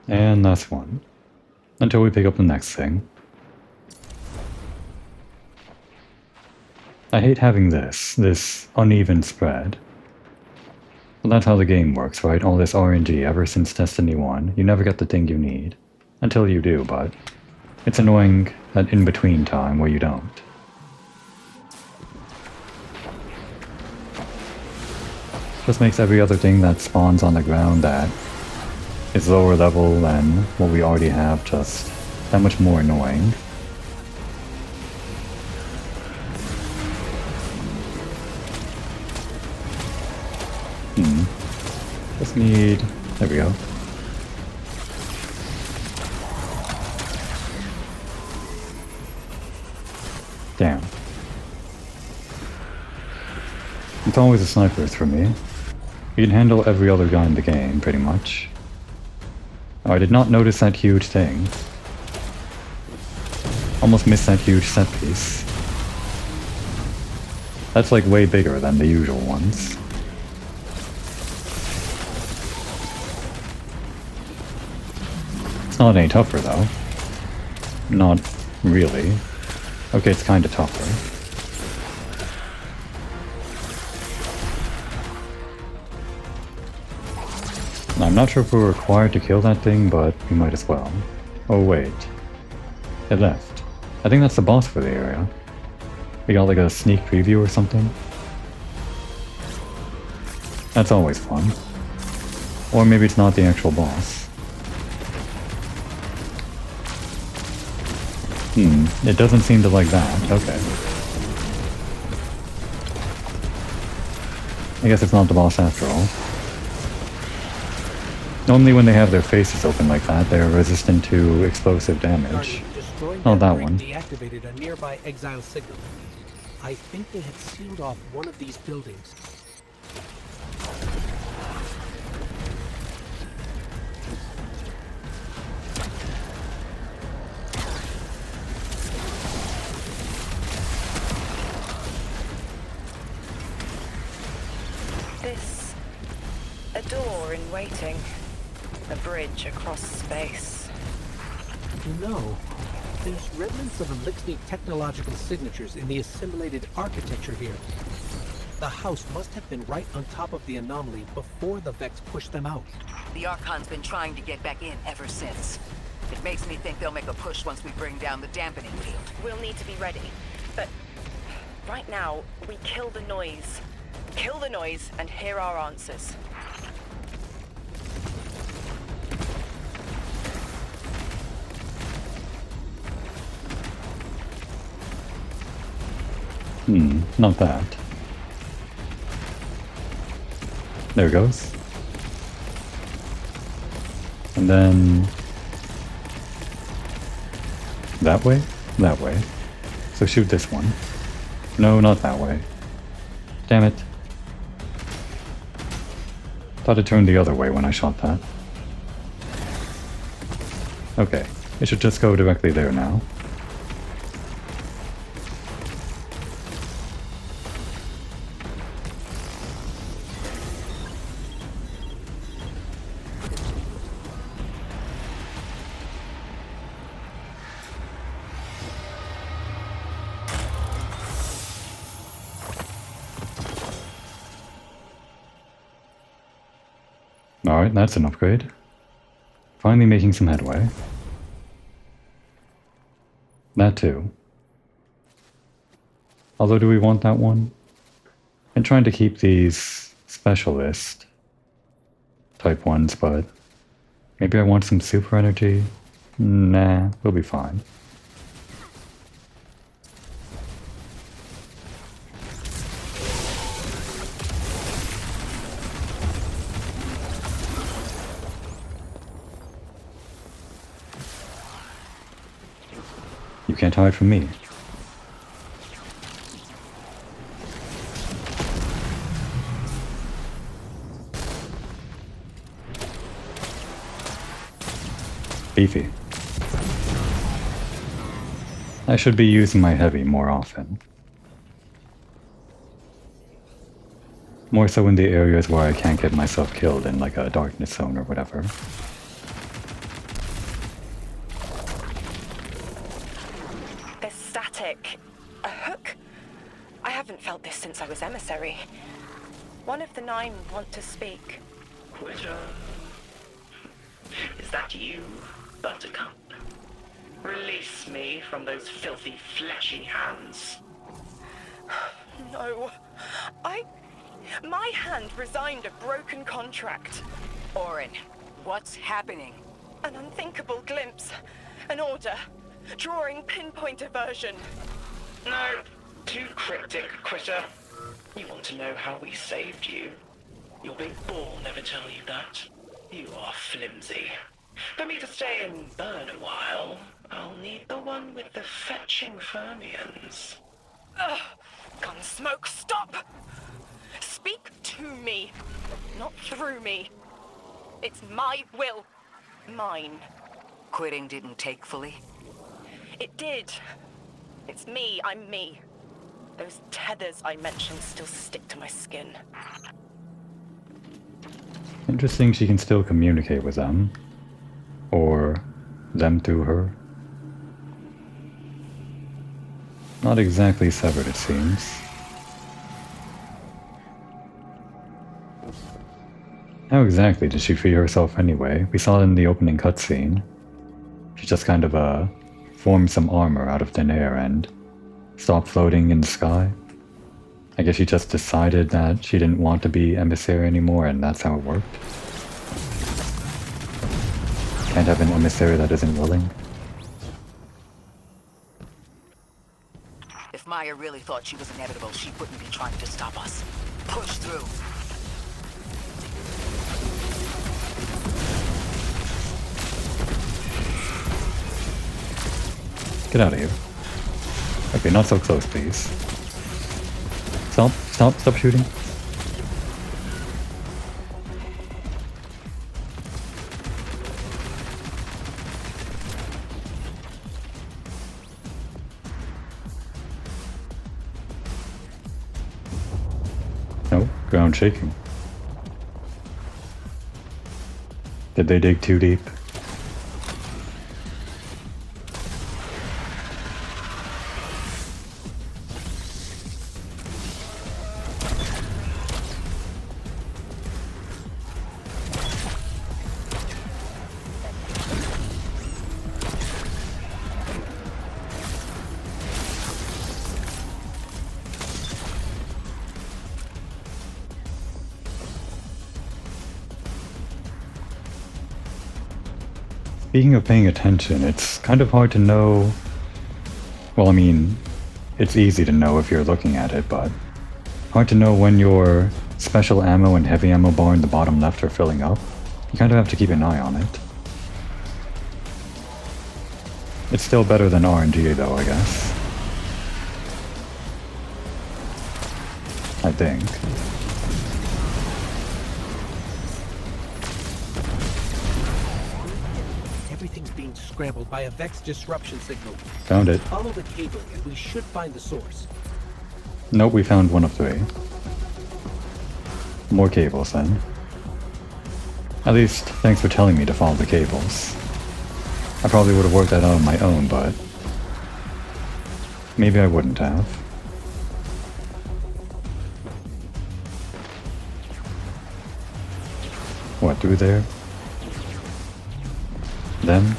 And that's one. Until we pick up the next thing. I hate having this uneven spread. Well, that's how the game works, right? All this RNG ever since Destiny 1. You never get the thing you need. Until you do, but it's annoying that in-between time where you don't. Just makes every other thing that spawns on the ground that is lower level than what we already have just that much more annoying. Just need... there we go. Damn. It's always the snipers for me. You can handle every other guy in the game, pretty much. Oh, I did not notice that huge thing. Almost missed that huge set piece. That's like way bigger than the usual ones. It's not any tougher though. Not really. Okay, it's kinda tougher. I'm not sure if we're required to kill that thing, but we might as well. Oh wait. It left. I think that's the boss for the area. We got like a sneak preview or something. That's always fun. Or maybe it's not the actual boss. It doesn't seem to like that. Okay. I guess it's not the boss after all. Normally when they have their faces open like that, they're resistant to explosive damage. Not that one. Deactivated a nearby exile signal. I think they had sealed off one of these buildings. This... a door in waiting. A bridge across space. No. There's remnants of Elixir technological signatures in the assimilated architecture here. The house must have been right on top of the anomaly before the Vex pushed them out. The Archon's been trying to get back in ever since. It makes me think they'll make a push once we bring down the dampening field. We'll need to be ready. But right now, we kill the noise. Kill the noise and hear our answers. Not that. There it goes. And then... that way? That way. So shoot this one. No, not that way. Damn it. Thought it turned the other way when I shot that. Okay, it should just go directly there now. Alright, that's an upgrade. Finally making some headway. That too. Although, do we want that one? I'm trying to keep these specialist type ones, but maybe I want some super energy? Nah, we'll be fine. You can't hide from me. Beefy. I should be using my heavy more often. More so in the areas where I can't get myself killed in like a darkness zone or whatever. A hook? I haven't felt this since I was emissary. One of the 9 want to speak. Quitter. Is that you, Buttercup? Release me from those filthy, fleshy hands. No. My hand resigned a broken contract. Orin, what's happening? An unthinkable glimpse. An order. Drawing pinpoint aversion. No, too cryptic, Quitter. You want to know how we saved you? Your big ball never tell you that. You are flimsy. For me to stay and burn a while, I'll need the one with the fetching fermions. Ugh! Gunsmoke, stop! Speak to me, not through me. It's my will. Mine. Quitting didn't take fully? It did. It's me, I'm me. Those tethers I mentioned still stick to my skin. Interesting she can still communicate with them. Or them through her. Not exactly severed, it seems. How exactly did she free herself anyway? We saw it in the opening cutscene. She just kind of, formed some armor out of thin air and stopped floating in the sky. I guess she just decided that she didn't want to be emissary anymore, and that's how it worked. Can't have an emissary that isn't willing. If Maya really thought she was inevitable, she wouldn't be trying to stop us. Push through. Get out of here. Okay, not so close, please. Stop shooting. No, ground shaking. Did they dig too deep? Speaking of paying attention, it's kind of hard to know... Well, I mean, it's easy to know if you're looking at it, but hard to know when your special ammo and heavy ammo bar in the bottom left are filling up. You kind of have to keep an eye on it. It's still better than RNG though, I guess. I think. Everything's being scrambled by a Vex disruption signal. Found it. Follow the cable and we should find the source. Nope, we found one of 3. More cables then. At least, thanks for telling me to follow the cables. I probably would have worked that out on my own, but maybe I wouldn't have. What, through there? Them?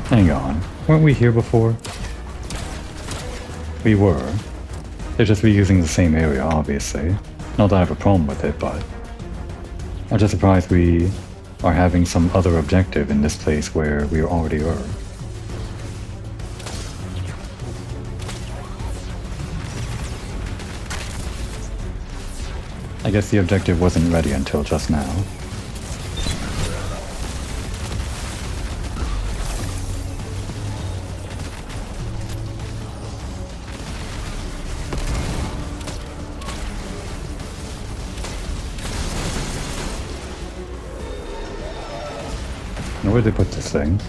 Hang on, weren't we here before? We were. They're just reusing the same area, obviously. Not that I have a problem with it, but I'm just surprised we are having some other objective in this place where we already were. I guess the objective wasn't ready until just now. Now where'd they put this thing?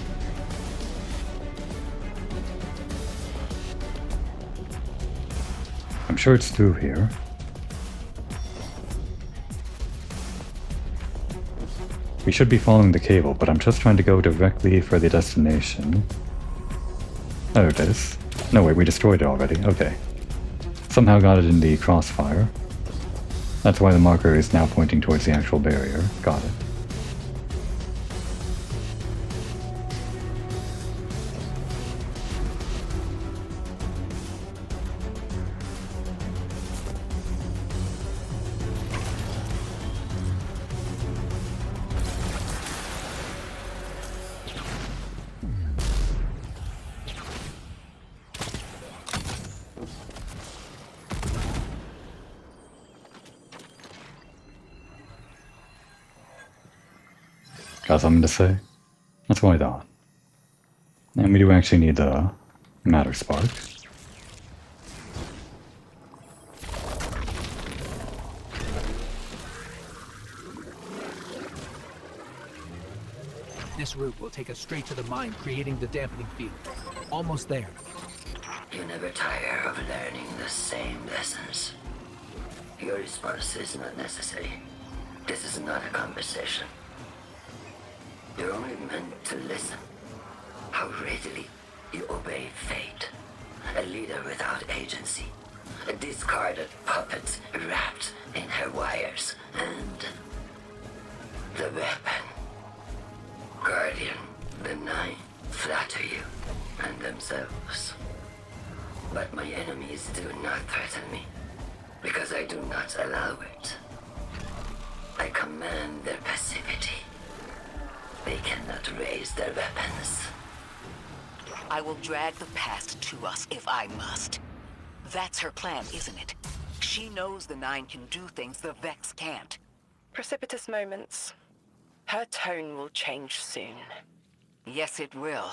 I'm sure it's through here. We should be following the cable, but I'm just trying to go directly for the destination. There it is. No, wait, we destroyed it already. Okay. Somehow got it in the crossfire. That's why the marker is now pointing towards the actual barrier. Got it. Got something to say? That's what I thought. And we do actually need the matter spark. This route will take us straight to the mine, creating the dampening field. Almost there. You never tire of learning the same lessons. Your response is not necessary. This is not a conversation. You're only meant to listen. How readily you obey fate. A leader without agency. A discarded puppet wrapped in her wires. And the weapon. Guardian, the Nine flatter you and themselves. But my enemies do not threaten me, because I do not allow it. I command their passivity. They cannot raise their weapons. I will drag the past to us if I must. That's her plan, isn't it? She knows the Nine can do things the Vex can't. Precipitous moments. Her tone will change soon. Yes, it will.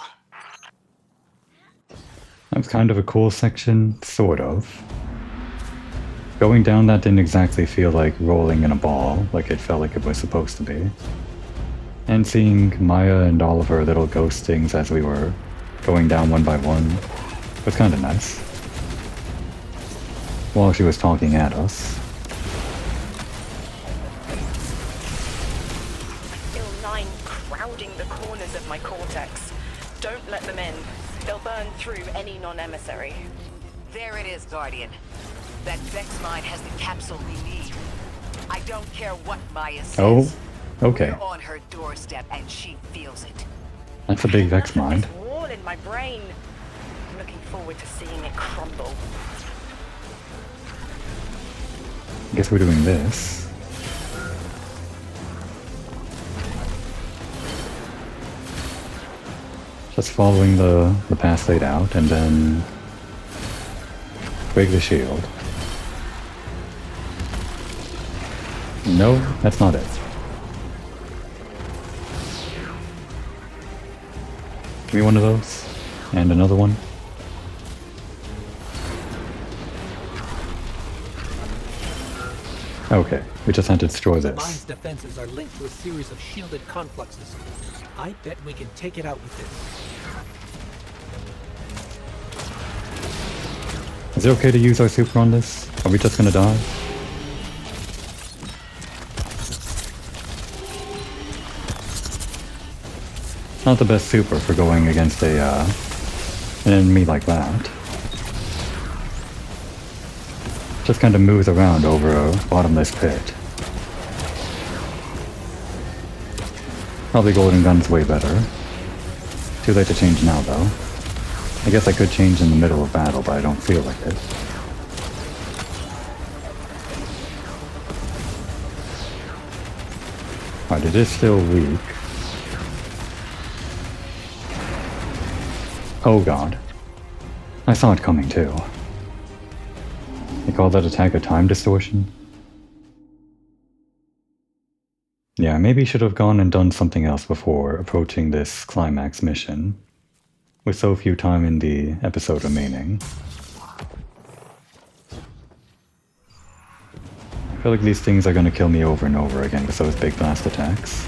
That was kind of a cool section, sort of. Going down that didn't exactly feel like rolling in a ball, like it felt like it was supposed to be. And seeing Maya and all of her little ghost things as we were going down one by one was kind of nice. While she was talking at us. I feel Nine crowding the corners of my cortex. Don't let them in. They'll burn through any non-emissary. There it is, Guardian. That Vex mine has the capsule we need. I don't care what Maya says. Oh, okay. We're on her doorstep and she feels it. That's a big Vex Enough of mind. this wall in my brain. I'm looking forward to seeing it crumble. I guess we're doing this. Just following the path laid out, and then break the shield. No, that's not it. Give me one of those, and another one. Okay, we just had to destroy The mine's this. defenses are linked to a series of shielded complexes. I bet we can take it out with this. Is it okay to use our super on this? Are we just gonna die? Not the best super for going against an enemy like that. Just kind of moves around over a bottomless pit. Probably Golden Gun's way better. Too late to change now though. I guess I could change in the middle of battle, but I don't feel like it. Alright, it is still weak. Oh god. I saw it coming too. They call that attack a time distortion? Yeah, maybe should have gone and done something else before approaching this climax mission. With so few time in the episode remaining. I feel like these things are gonna kill me over and over again with those big blast attacks.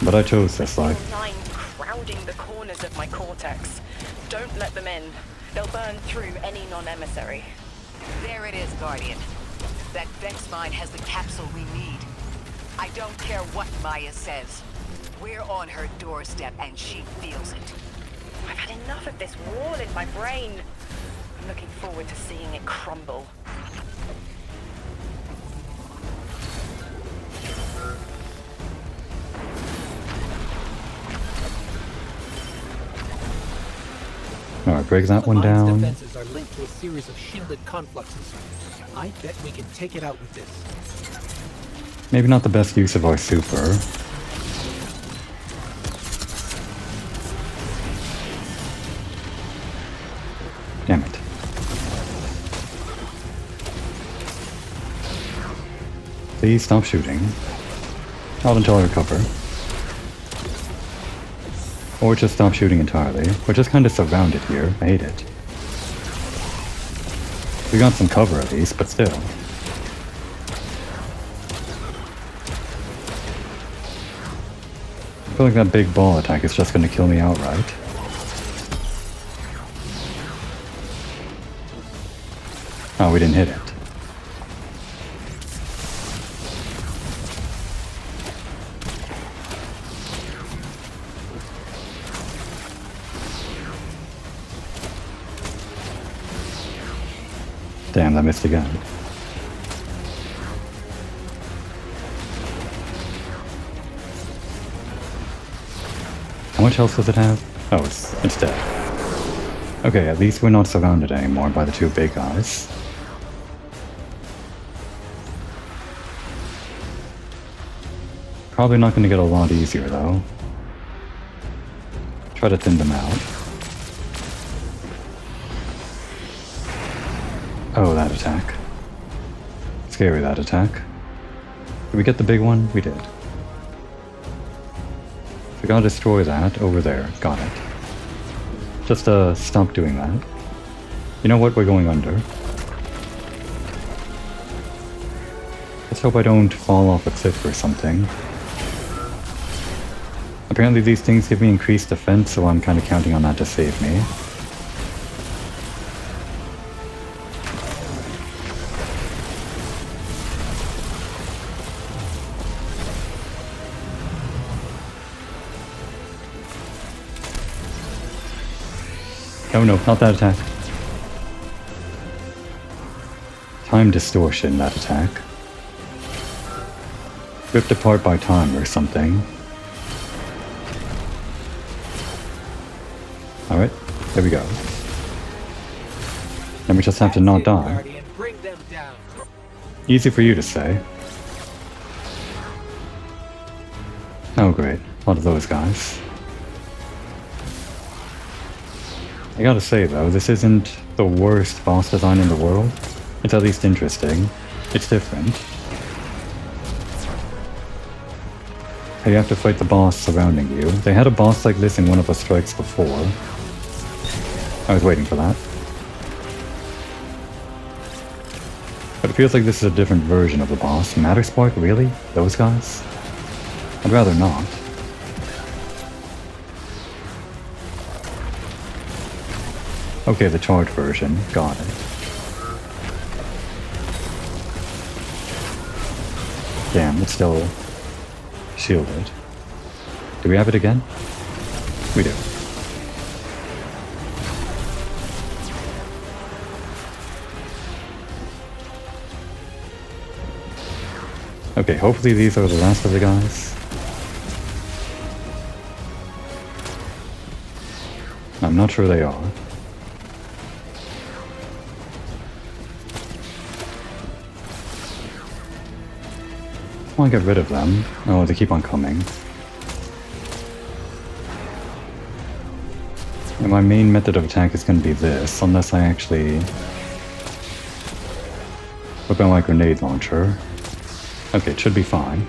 But I chose this life. Nine crowding the corners of my cortex. Don't let them in. They'll burn through any non-emissary. There it is, Guardian. That Vex mine has the capsule we need. I don't care what Maya says. We're on her doorstep and she feels it. I've had enough of this wall in my brain. I'm looking forward to seeing it crumble. Alright, break that The one mine's down. defenses are linked to a series of shielded complexes. I bet we can take it out with this. Maybe not the best use of our super. Damn it. Please stop shooting. Not until I recover. Or just stop shooting entirely. We're just kind of surrounded here. I hate it. We got some cover at least, but still. I feel like that big ball attack is just going to kill me outright. Oh, we didn't hit it. Damn, that missed again. How much health does it have? Oh, it's dead. Okay, at least we're not surrounded anymore by the two big guys. Probably not going to get a lot easier though. Try to thin them out. Oh, that attack. Scary, that attack. Did we get the big one? We did. We gotta destroy that over there. Got it. Just stop doing that. You know what? We're going under. Let's hope I don't fall off a cliff or something. Apparently these things give me increased defense, so I'm kind of counting on that to save me. Oh no, not that attack. Time distortion, that attack. ripped apart by time or something. Alright, there we go. Then we just have to not die. Guardian, bring them down. Easy for you to say. Oh great, a lot of those guys. I gotta say though, this isn't the worst boss design in the world. It's at least interesting. It's different. You have to fight the boss surrounding you. They had a boss like this in one of the strikes before. I was waiting for that. But it feels like this is a different version of the boss. Matter Spark, really? Those guys? I'd rather not. Okay, the charge version. Got it. Damn, it's still shielded. Do we have it again? We do. Okay, hopefully these are the last of the guys. I'm not sure they are. I want to get rid of them. Oh, they keep on coming. And my main method of attack is going to be this, unless I actually whip out my grenade launcher. Okay, it should be fine.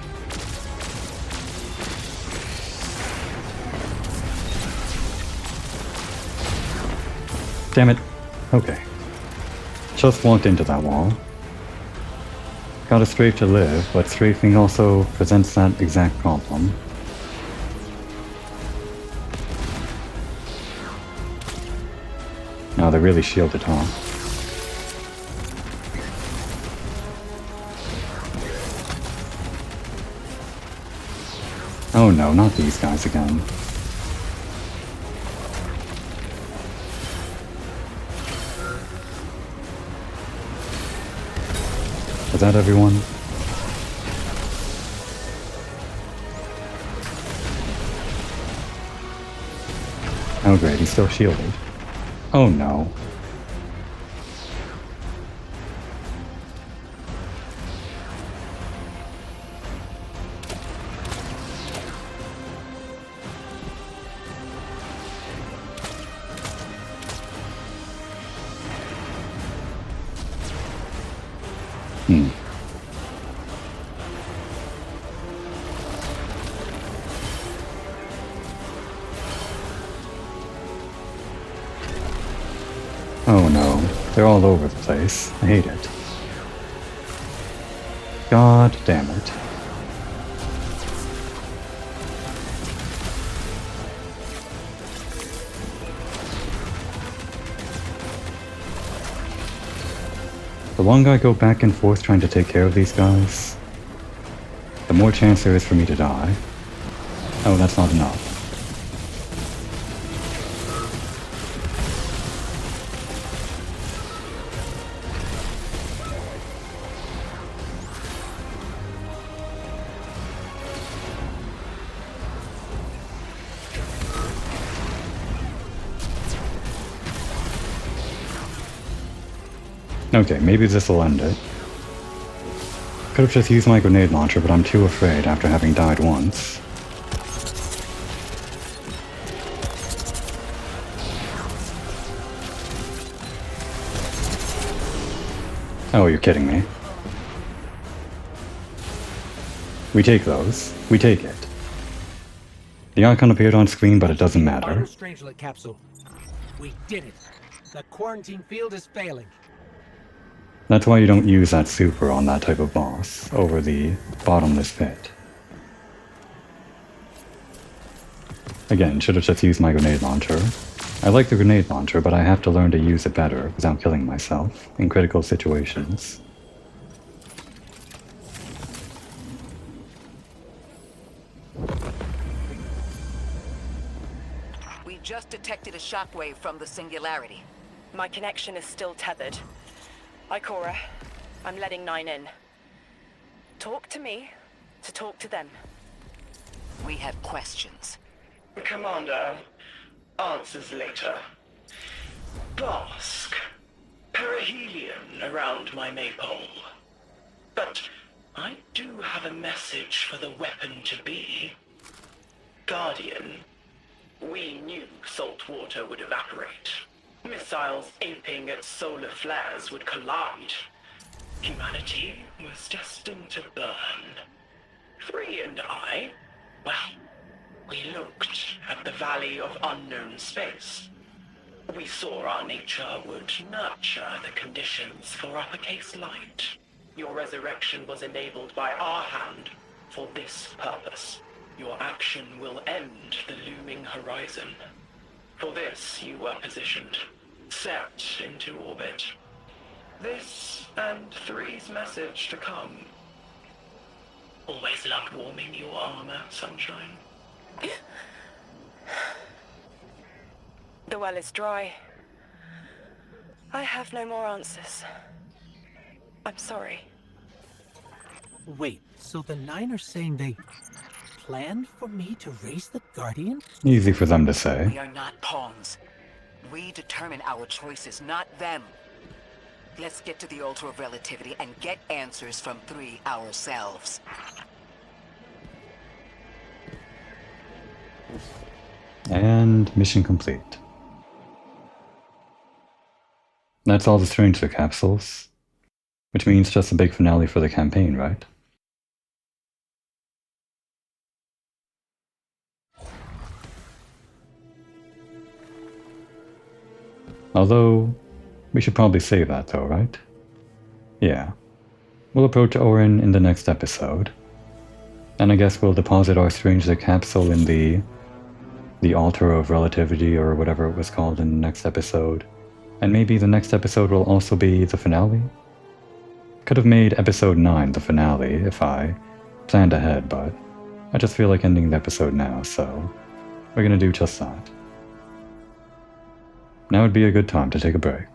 Damn it. Okay. Just walked into that wall. Got a strafe to live, but strafing also presents that exact problem. No, they're really shielded, huh? Oh no, not these guys again. Is that everyone? Oh great, he's still shielded. Oh no. Oh no, they're all over the place. I hate it. God damn it. The longer I go back and forth trying to take care of these guys, the more chance there is for me to die. Oh, that's not enough. Okay, maybe this will end it. Could have just used my grenade launcher, but I'm too afraid after having died once. Oh, you're kidding me. We take those. We take it. The icon appeared on screen, but it doesn't matter. Final Strangelet capsule. We did it. The quarantine field is failing. That's why you don't use that super on that type of boss over the bottomless pit. Again, should have just used my grenade launcher. I like the grenade launcher, but I have to learn to use it better without killing myself in critical situations. We just detected a shockwave from the singularity. My connection is still tethered. Ikora, I'm letting 9 in. Talk to me, to talk to them. We have questions. Commander, answers later. Bask. Perihelion around my maypole. But I do have a message for the weapon-to-be. Guardian, we knew salt water would evaporate. Missiles aiming at solar flares would collide. Humanity was destined to burn. 3 and I, well, we looked at the Valley of Unknown Space. We saw our nature would nurture the conditions for uppercase light. Your resurrection was enabled by our hand for this purpose. Your action will end the looming horizon. For this, you were positioned, set into orbit. This and 3's message to come. Always loved warming your armor, Sunshine. The well is dry. I have no more answers. I'm sorry. Wait, so the 9 are saying they planned for me to raise the Guardian? Easy for them to We say. are not pawns. We determine our choices, not them. Let's get to the Altar of Relativity and get answers from 3 ourselves. And mission complete. That's all the Stranger capsules. Which means just a big finale for the campaign, right? Although, we should probably save that though, right? Yeah. We'll approach Orin in the next episode. And I guess we'll deposit our Stranger capsule in the Altar of Relativity or whatever it was called in the next episode. And maybe the next episode will also be the finale? Could have made episode 9 the finale if I planned ahead, but I just feel like ending the episode now, so we're gonna do just that. Now would be a good time to take a break.